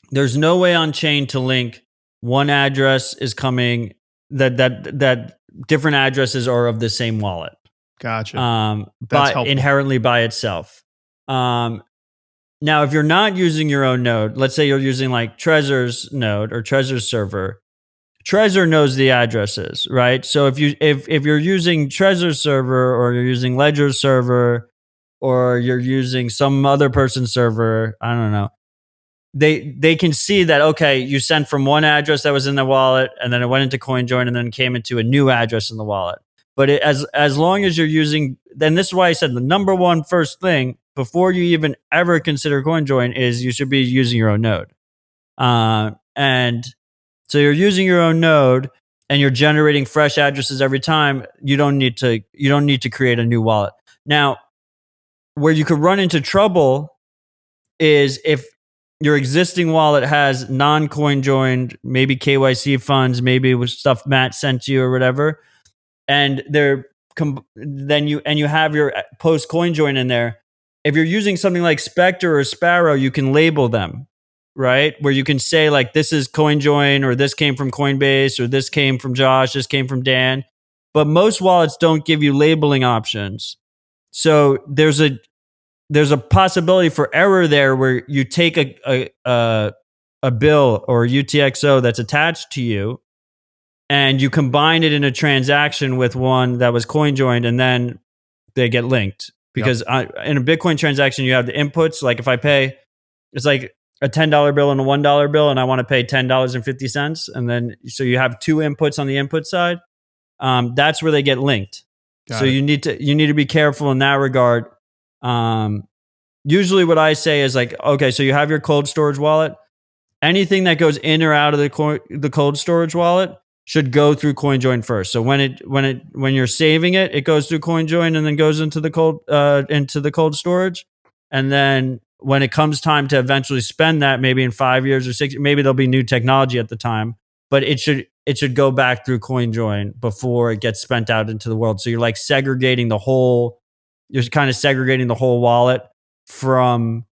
there's no way on chain to link one address is coming that different addresses are of the same wallet. Gotcha. But inherently by itself. Now, if you're not using your own node, let's say you're using like Trezor's node or Trezor's server, Trezor knows the addresses, right? So if you're using Trezor's server or you're using Ledger's server or you're using some other person's server, I don't know. They can see that, okay, you sent from one address that was in the wallet and then it went into CoinJoin and then came into a new address in the wallet. But as long as you're using, then this is why I said the number one first thing before you even ever consider CoinJoin is you should be using your own node. And so you're using your own node and you're generating fresh addresses every time. You don't need to create a new wallet. Now, where you could run into trouble is if your existing wallet has non-CoinJoined, maybe KYC funds, maybe with stuff Matt sent you or whatever, and you have your post CoinJoin in there. If you're using something like Spectre or Sparrow, you can label them, right? Where you can say like, this is CoinJoin, or this came from Coinbase, or this came from Josh, this came from Dan. But most wallets don't give you labeling options. So there's a possibility for error there where you take a bill or a UTXO that's attached to you and you combine it in a transaction with one that was CoinJoined, and then they get linked. Because in a Bitcoin transaction, you have the inputs. Like if I pay, it's like a $10 bill and a $1 bill, and I want to pay $10.50. And then, so you have two inputs on the input side. That's where they get linked. You need to be careful in that regard. Usually what I say is like, okay, so you have your cold storage wallet. Anything that goes in or out of the cold storage wallet should go through CoinJoin first. So when you're saving it, it goes through CoinJoin and then goes into the cold storage. And then when it comes time to eventually spend that, maybe in 5 years or 6, maybe there'll be new technology at the time, but it should go back through CoinJoin before it gets spent out into the world. So you're like segregating the whole wallet from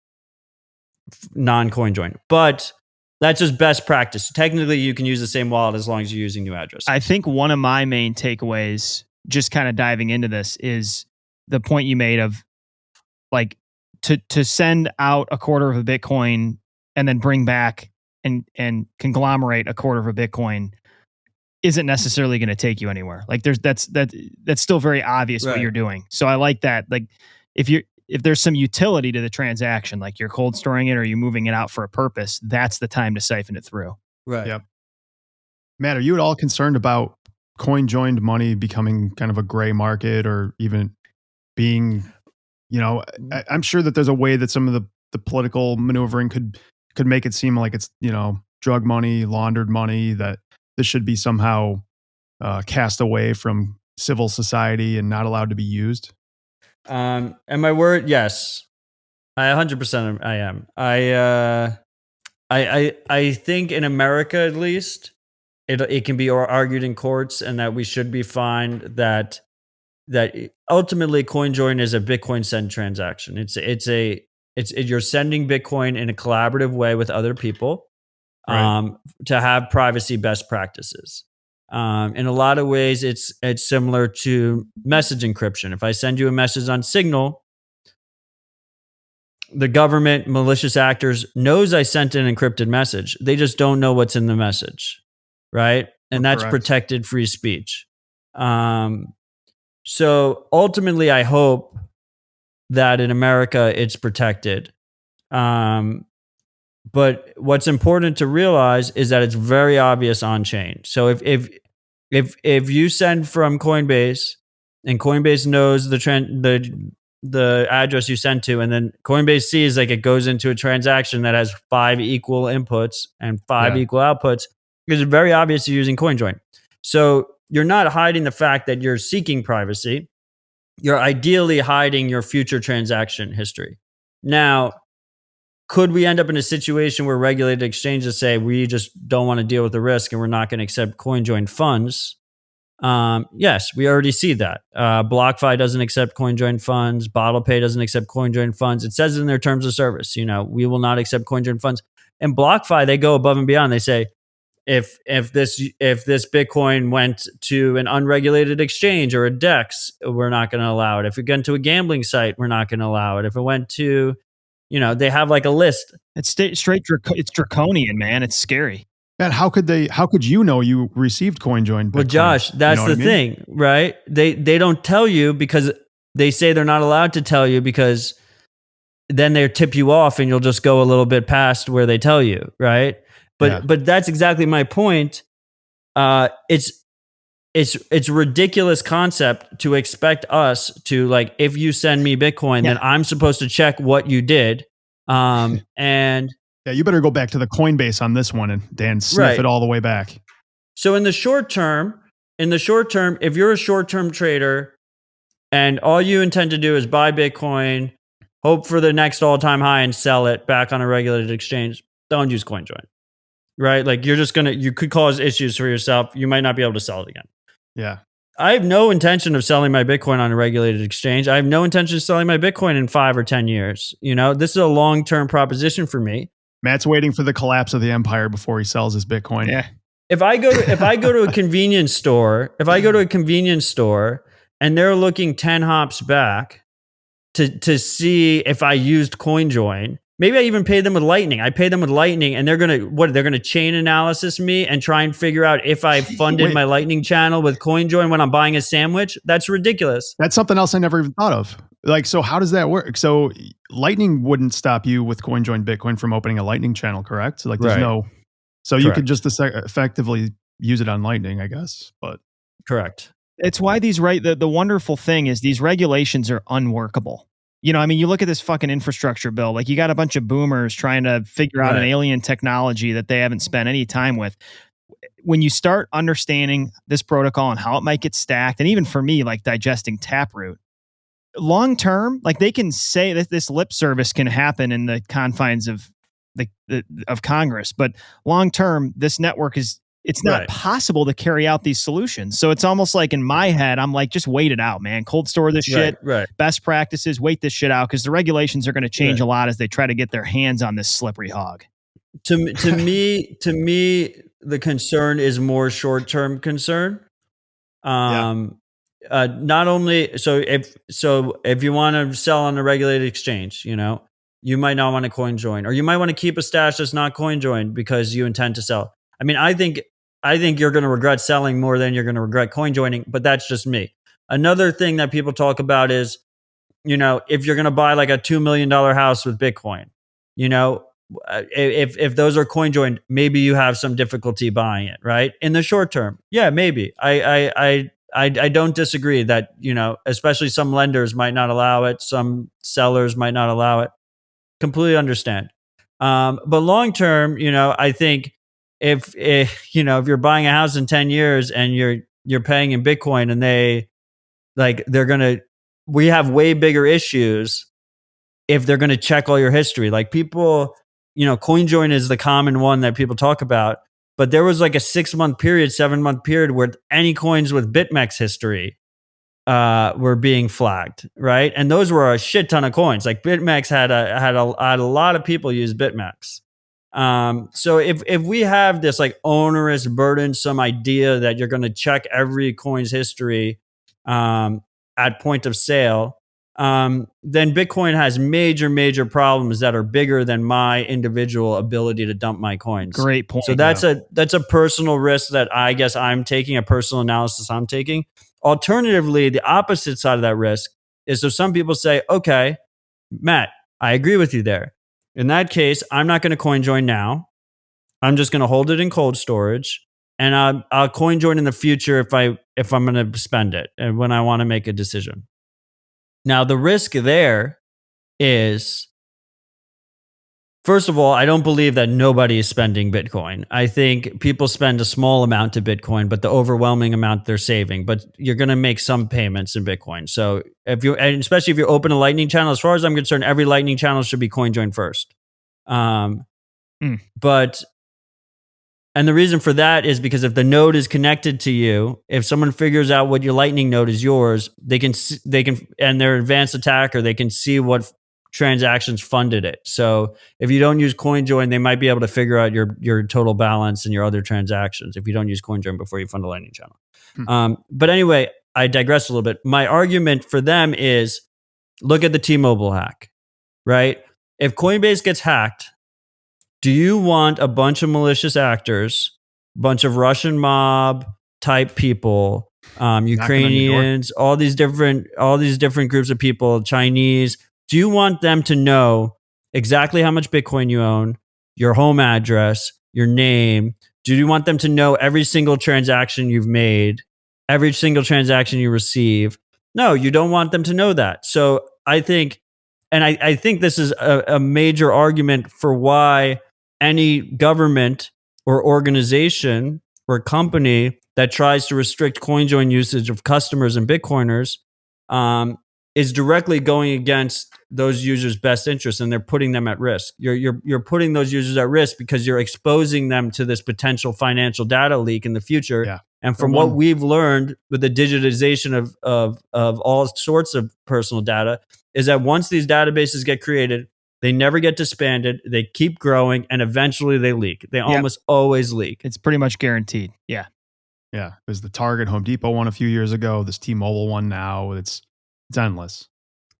non-CoinJoin. But that's just best practice. Technically, you can use the same wallet as long as you're using new address. I think one of my main takeaways, just kind of diving into this, is the point you made of like to send out a quarter of a Bitcoin and then bring back and conglomerate a quarter of a Bitcoin isn't necessarily going to take you anywhere. Like that's still very obvious what you're doing. So I like that. Like if there's some utility to the transaction, like you're cold storing it or you're moving it out for a purpose, that's the time to siphon it through. Right. Yep. Matt, are you at all concerned about coin-joined money becoming kind of a gray market, or even being, I'm sure that there's a way that some of the political maneuvering could make it seem like it's, drug money, laundered money, that this should be somehow cast away from civil society and not allowed to be used? And my word, yes, I 100% I am. I think in America, at least, it can be argued in courts, and that we should be fine that ultimately CoinJoin is a Bitcoin send transaction. You're sending Bitcoin in a collaborative way with other people, Right. to have privacy best practices. In a lot of ways, it's similar to message encryption. If I send you a message on Signal, the government, malicious actors knows I sent an encrypted message. They just don't know what's in the message, right? And that's Correct. protected free speech. So ultimately, I hope that in America it's protected. But what's important to realize is that it's very obvious on chain. So if you send from Coinbase and Coinbase knows the address you sent to, and then Coinbase sees like it goes into a transaction that has 5 equal inputs and 5 equal outputs, it's very obvious you're using CoinJoin. So you're not hiding the fact that you're seeking privacy. You're ideally hiding your future transaction history. Now, could we end up in a situation where regulated exchanges say we just don't want to deal with the risk and we're not going to accept CoinJoin funds? Yes, we already see that. BlockFi doesn't accept CoinJoin funds. BottlePay doesn't accept CoinJoin funds. It says in their terms of service, we will not accept CoinJoin funds. And BlockFi, they go above and beyond. They say, if this Bitcoin went to an unregulated exchange or a DEX, we're not going to allow it. If it went to a gambling site, we're not going to allow it. If it went to, they have like a list. It's it's draconian, man. It's scary. Man, how could you received CoinJoin Bitcoin? Well, Josh, that's the thing, right? They don't tell you because they say they're not allowed to tell you, because then they tip you off and you'll just go a little bit past where they tell you, right? But that's exactly my point. It's a ridiculous concept to expect us to, like, if you send me Bitcoin, then I'm supposed to check what you did. And you better go back to the Coinbase on this one and sniff it all the way back. So in the short term, if you're a short-term trader and all you intend to do is buy Bitcoin, hope for the next all-time high and sell it back on a regulated exchange, don't use CoinJoin. Right? Like, you could cause issues for yourself. You might not be able to sell it again. Yeah. I have no intention of selling my Bitcoin on a regulated exchange. I have no intention of selling my Bitcoin in 5 or 10 years. This is a long-term proposition for me. Matt's waiting for the collapse of the empire before he sells his Bitcoin. Yeah. If I go to a convenience store, and they're looking 10 hops back to see if I used CoinJoin, maybe I even pay them with Lightning. I pay them with Lightning, and they're gonna chain analysis me and try and figure out if I funded my Lightning channel with CoinJoin when I'm buying a sandwich. That's ridiculous. That's something else I never even thought of. Like, so how does that work? So Lightning wouldn't stop you with CoinJoin Bitcoin from opening a Lightning channel, correct? So, like, there's Correct. You could just effectively use it on Lightning, I guess. But correct. It's why the wonderful thing is these regulations are unworkable. You look at this fucking infrastructure bill, like, you got a bunch of boomers trying to figure out an alien technology that they haven't spent any time with. when you start understanding this protocol and how it might get stacked, and even for me, like digesting Taproot, long term, like they can say that this lip service can happen in the confines of of Congress, but long term, this network it's not Right. possible to carry out these solutions. So it's almost like in my head, I'm like, just wait it out, man. Cold store this shit. Right. Best practices, wait this shit out, because the regulations are going to change Right. a lot as they try to get their hands on this slippery hog. To me, the concern is more short-term concern. Not only if you want to sell on a regulated exchange, you might not want to coin join, or you might want to keep a stash that's not coin joined because you intend to sell. I mean, I think you're going to regret selling more than you're going to regret coin joining, but that's just me. Another thing that people talk about is, if you're going to buy like a $2 million house with Bitcoin, if those are coin joined, maybe you have some difficulty buying it, right? In the short term, yeah, maybe. I don't disagree that, especially some lenders might not allow it, some sellers might not allow it. Completely understand. But long term, I think if you're buying a house in 10 years and you're paying in Bitcoin, and we have way bigger issues if they're going to check all your history. Like people, CoinJoin is the common one that people talk about, but there was like a 6-month period, 7-month period where any coins with BitMEX history were being flagged, right? And those were a shit ton of coins. Like BitMEX had a lot of people use BitMEX. So if we have this like onerous, burdensome idea that you're going to check every coin's history at point of sale, then Bitcoin has major problems that are bigger than my individual ability to dump my coins. Great point. So that's a personal risk that I guess I'm taking, a personal analysis I'm taking. Alternatively, the opposite side of that risk is, so some people say, okay, Matt, I agree with you there. In that case, I'm not going to coin join now. I'm just going to hold it in cold storage, and I'll coin join in the future if I'm going to spend it and when I want to make a decision. Now, the risk there is, first of all, I don't believe that nobody is spending Bitcoin. I think people spend a small amount to Bitcoin, but the overwhelming amount they're saving. But you're going to make some payments in Bitcoin. So and especially if you open a Lightning channel, as far as I'm concerned, every Lightning channel should be coin joined first. But and the reason for that is because if the node is connected to you, if someone figures out what your Lightning node is yours, they can, and they're an advanced attacker, they can see what transactions funded it. So if you don't use CoinJoin, they might be able to figure out your total balance and your other transactions if you don't use CoinJoin before you fund a Lightning channel. But anyway, I digress a little bit. My argument for them is, look at the T-Mobile hack, right? If Coinbase gets hacked, do you want a bunch of malicious actors, bunch of Russian mob type people, Ukrainians, all these different groups of people, Chinese? Do you want them to know exactly how much Bitcoin you own, your home address, your name? Do you want them to know every single transaction you've made, every single transaction you receive? No, you don't want them to know that. So I think, and I think this is a major argument for why any government or organization or company that tries to restrict CoinJoin usage of customers and Bitcoiners is directly going against those users' best interests, and they're putting them at risk. You're putting those users at risk because you're exposing them to this potential financial data leak in the future. Yeah. And from what we've learned with the digitization of all sorts of personal data, is that once these databases get created, they never get disbanded. They keep growing, and eventually they leak. They almost always leak. It's pretty much guaranteed. Yeah. Yeah. There's the Target Home Depot one a few years ago. This T-Mobile one now. It's endless.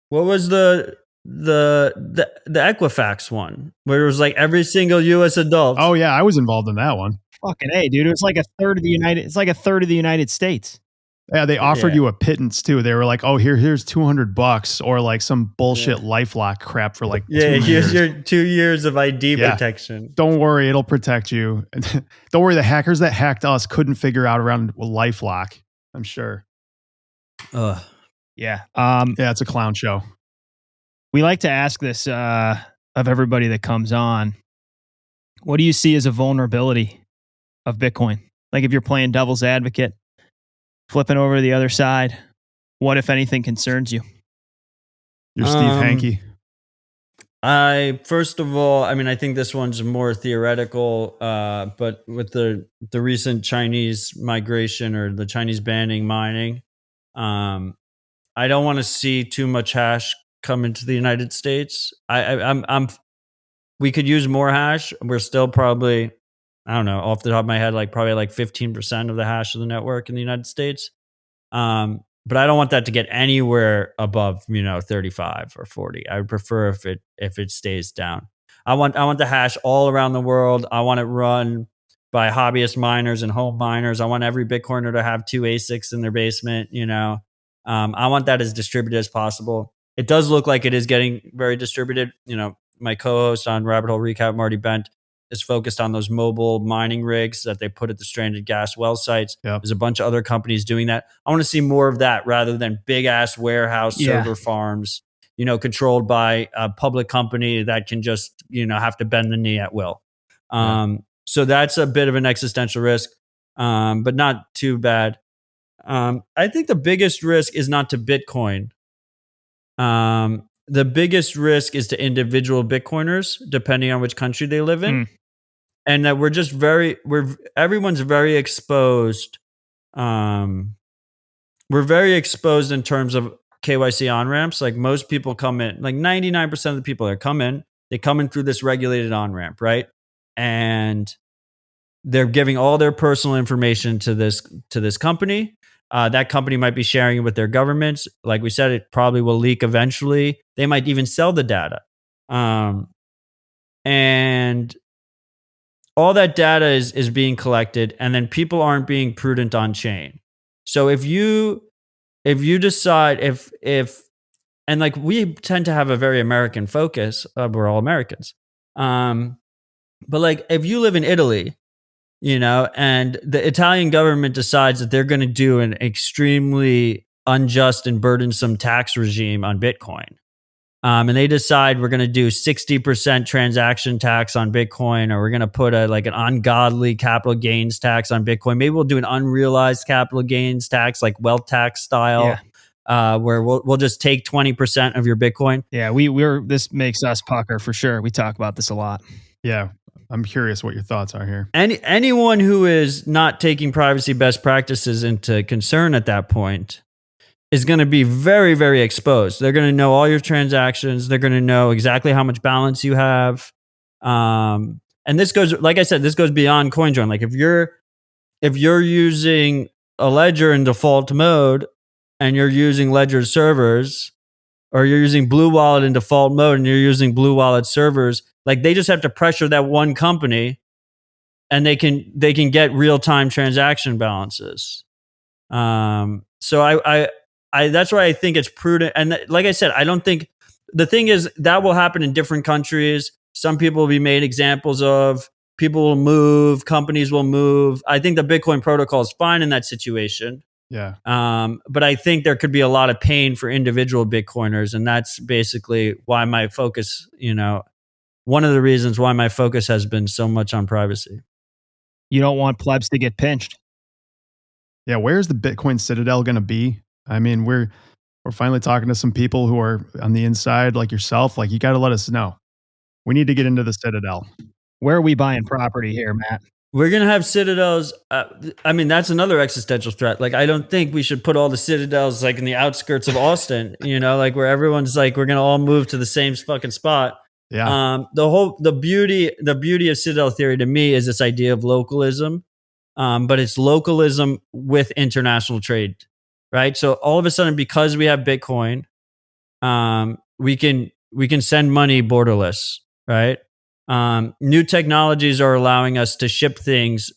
What was the Equifax one where it was like every single U.S. adult? Oh yeah, I was involved in that one. Fucking A, dude. It's like a third of the United States. Yeah, they offered you a pittance too. They were like, "Oh, here's $200," or like some bullshit LifeLock crap for like 2 years. Here's your 2 years of ID protection. Don't worry, it'll protect you. Don't worry, the hackers that hacked us couldn't figure out around LifeLock. I'm sure. Yeah. Yeah, it's a clown show. We like to ask this of everybody that comes on. What do you see as a vulnerability of Bitcoin? Like if you're playing devil's advocate, flipping over to the other side, what, if anything, concerns you? You're Steve Hanke. First of all, I mean, I think this one's more theoretical, but with the recent Chinese migration or the Chinese banning mining, I don't want to see too much hash come into the United States. We could use more hash. We're still probably, I don't know, off the top of my head, like probably like 15% of the hash of the network in the United States. But I don't want that to get anywhere above, 35 or 40. I would prefer if it stays down. I want the hash all around the world. I want it run by hobbyist miners and home miners. I want every Bitcoiner to have 2 ASICs in their basement. I want that as distributed as possible. It does look like it is getting very distributed. My co-host on Rabbit Hole Recap, Marty Bent, is focused on those mobile mining rigs that they put at the stranded gas well sites. Yep. There's a bunch of other companies doing that. I want to see more of that rather than big ass warehouse server farms, controlled by a public company that can just, have to bend the knee at will. So that's a bit of an existential risk, but not too bad. I think the biggest risk is not to Bitcoin. The biggest risk is to individual Bitcoiners, depending on which country they live in. And that everyone's very exposed. We're very exposed in terms of KYC on ramps. Like most people come in, like 99% of the people that come in, they come in through this regulated on ramp, right? And they're giving all their personal information to this company. That company might be sharing it with their governments. Like we said, it probably will leak eventually. They might even sell the data. And all that data is being collected, and then people aren't being prudent on chain. So if you decide and like we tend to have a very American focus, we're all Americans. But like if you live in Italy, and the Italian government decides that they're going to do an extremely unjust and burdensome tax regime on Bitcoin. And they decide we're going to do 60% transaction tax on Bitcoin, or we're going to put an ungodly capital gains tax on Bitcoin. Maybe we'll do an unrealized capital gains tax, like wealth tax style, where we'll just take 20% of your Bitcoin. Yeah, this makes us pucker for sure. We talk about this a lot. Yeah. I'm curious what your thoughts are here. Anyone who is not taking privacy best practices into concern at that point is going to be very, very exposed. They're going to know all your transactions. They're going to know exactly how much balance you have. And this goes, like I said, this goes beyond CoinJoin. Like if you're using a ledger in default mode and you're using Ledger servers, or you're using Blue Wallet in default mode and you're using Blue Wallet servers, like they just have to pressure that one company and they can get real-time transaction balances. So I that's why I think it's prudent. And like I said, I don't think the thing is that will happen in different countries. Some people will be made examples of. People will move. Companies will move. I think the Bitcoin protocol is fine in that situation. Yeah. But I think there could be a lot of pain for individual Bitcoiners. And that's basically why my focus, one of the reasons why my focus has been so much on privacy. You don't want plebs to get pinched. Yeah. Where's the Bitcoin Citadel going to be? I mean, we're finally talking to some people who are on the inside, like yourself. Like, you got to let us know. We need to get into the Citadel. Where are we buying property here, Matt? We're going to have citadels. I mean, that's another existential threat. Like, I don't think we should put all the citadels like in the outskirts of Austin, like where everyone's like, we're going to all move to the same fucking spot. Yeah. The beauty of Citadel theory to me is this idea of localism. But it's localism with international trade, right? So all of a sudden, because we have Bitcoin, we can send money borderless, right? New technologies are allowing us to ship things,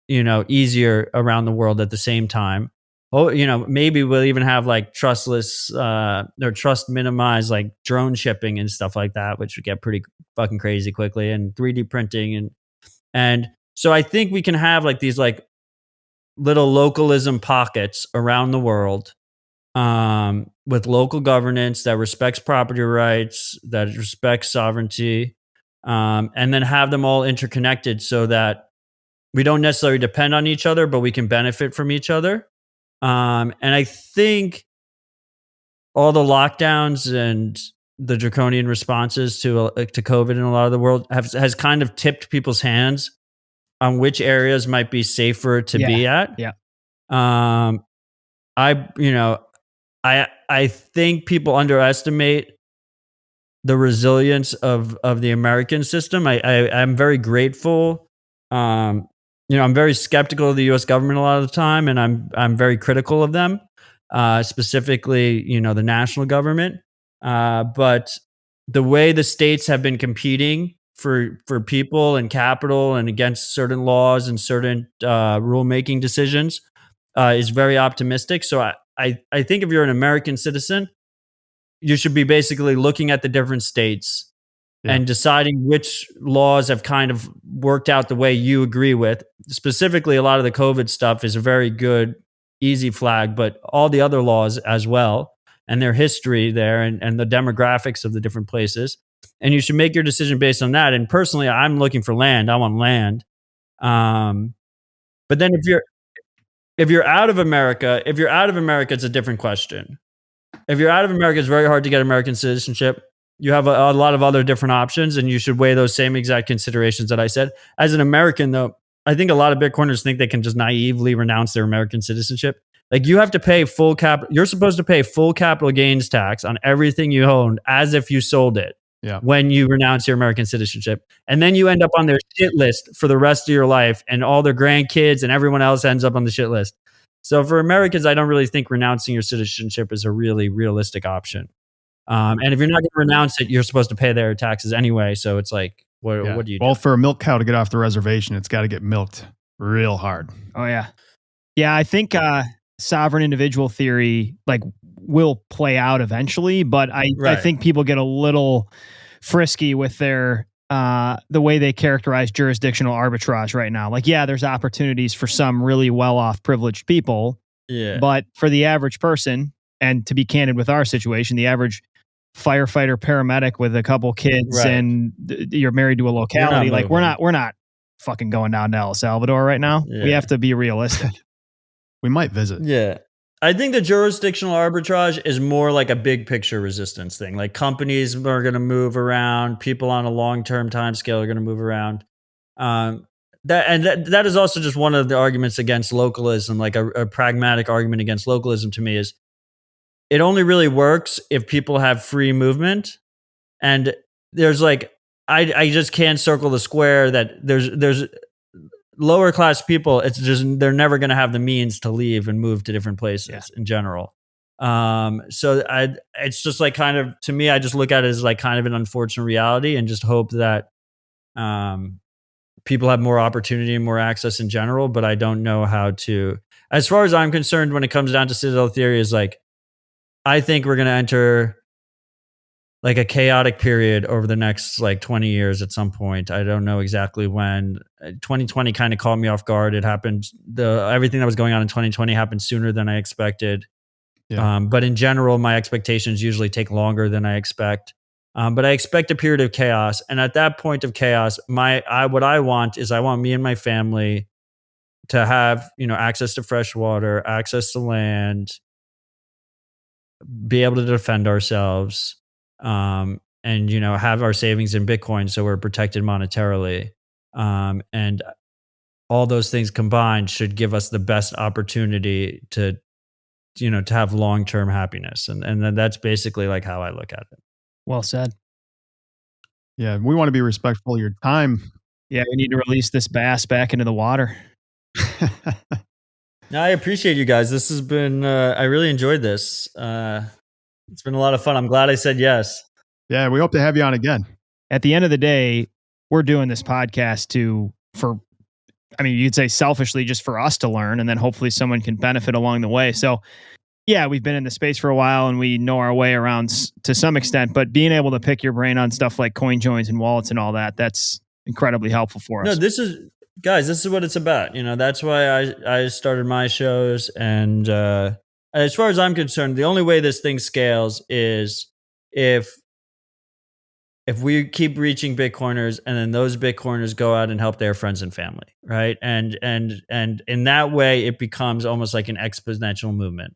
easier around the world at the same time. Oh, maybe we'll even have like trustless or trust minimized like drone shipping and stuff like that, which would get pretty fucking crazy quickly, and 3D printing and so I think we can have like these like little localism pockets around the world, with local governance that respects property rights, that respects sovereignty, and then have them all interconnected so that we don't necessarily depend on each other, but we can benefit from each other. And I think all the lockdowns and the draconian responses to COVID in a lot of the world has kind of tipped people's hands on which areas might be safer to Yeah. be at. Yeah. Um, I think people underestimate the resilience of the American system. I'm very grateful. I'm very skeptical of the U.S. government a lot of the time, and I'm very critical of them, specifically, the national government. But the way the states have been competing for people and capital and against certain laws and certain rulemaking decisions is very optimistic. So I think if you're an American citizen, you should be basically looking at the different states Yeah. and deciding which laws have kind of worked out the way you agree with. Specifically, a lot of the COVID stuff is a very good, easy flag, but all the other laws as well, and their history there and the demographics of the different places. And you should make your decision based on that. And personally, I'm looking for land. I want land. But then if you're out of America, it's a different question. If you're out of America, it's very hard to get American citizenship. You have a lot of other different options, and you should weigh those same exact considerations that I said. As an American, though, I think a lot of Bitcoiners think they can just naively renounce their American citizenship. Like, you have to pay full cap. You're supposed to pay full capital gains tax on everything you owned as if you sold it. Yeah. When you renounce your American citizenship, and then you end up on their shit list for the rest of your life, and all their grandkids and everyone else ends up on the shit list. So for Americans, I don't really think renouncing your citizenship is a really realistic option. And if you're not going to renounce it, you're supposed to pay their taxes anyway. So it's like, what do you do? Well, for a milk cow to get off the reservation, it's got to get milked real hard. Oh yeah. Yeah, I think sovereign individual theory will play out eventually, but I think people get a little frisky with their the way they characterize jurisdictional arbitrage right now. There's opportunities for some really well-off privileged people. Yeah. But for the average person, and to be candid with our situation, the average firefighter, paramedic with a couple kids, Right. and you're married to a locality, we're not fucking going down to El Salvador right now. Yeah. We have to be realistic. We might visit. Yeah. I think the jurisdictional arbitrage is more like a big picture resistance thing. Like, companies are going to move around, people on a long-term time scale are going to move around. That is also just one of the arguments against localism. Like, a pragmatic argument against localism to me is it only really works if people have free movement. And there's I just can't circle the square that there's lower class people. It's just, they're never going to have the means to leave and move to different places in general. So it's just kind of, to me, I just look at it as kind of an unfortunate reality, and just hope that people have more opportunity and more access in general. But I don't know how to, as far as I'm concerned, when it comes down to Citadel theory, is I think we're going to enter a chaotic period over the next 20 years at some point. I don't know exactly when. 2020 kind of caught me off guard. It happened. Everything that was going on in 2020 happened sooner than I expected. Yeah. But in general, my expectations usually take longer than I expect. But I expect a period of chaos. And at that point of chaos, what I want is, I want me and my family to have, access to fresh water, access to land, be able to defend ourselves, and have our savings in Bitcoin so we're protected monetarily. And all those things combined should give us the best opportunity to have long-term happiness. And that's basically how I look at it. Well said. Yeah, we want to be respectful of your time. Yeah, we need to release this bass back into the water. No, I appreciate you guys. This has been, I really enjoyed this. It's been a lot of fun. I'm glad I said yes. Yeah, we hope to have you on again. At the end of the day, we're doing this podcast you'd say selfishly, just for us to learn, and then hopefully someone can benefit along the way. So yeah, we've been in the space for a while and we know our way around to some extent, but being able to pick your brain on stuff like coin joins and wallets and all that, that's incredibly helpful for us. No, this is what it's about. That's why I started my shows. And as far as I'm concerned, the only way this thing scales is if if we keep reaching Bitcoiners and then those Bitcoiners go out and help their friends and family, right? And in that way, it becomes almost like an exponential movement.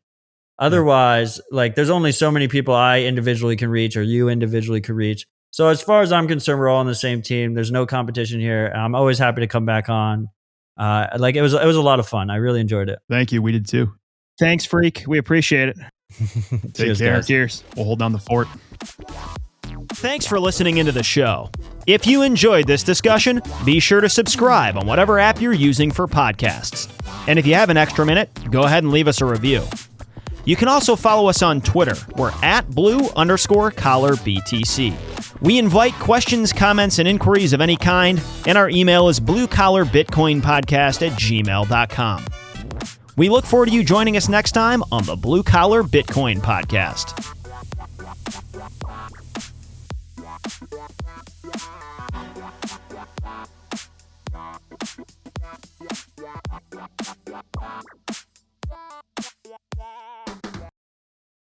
Otherwise, like there's only so many people I individually can reach or you individually can reach. So as far as I'm concerned, we're all on the same team. There's no competition here. I'm always happy to come back on. Like it was a lot of fun. I really enjoyed it. Thank you. We did too. Thanks, Freak. We appreciate it. Take care. Guys. Cheers. We'll hold down the fort. Thanks for listening into the show. If you enjoyed this discussion, be sure to subscribe on whatever app you're using for podcasts. And if you have an extra minute, go ahead and leave us a review. You can also follow us on Twitter. We're at blue_collar_BTC. We invite questions, comments, and inquiries of any kind, and our email is bluecollar_bitcoin_podcast@gmail.com. We look forward to you joining us next time on the Blue Collar Bitcoin Podcast.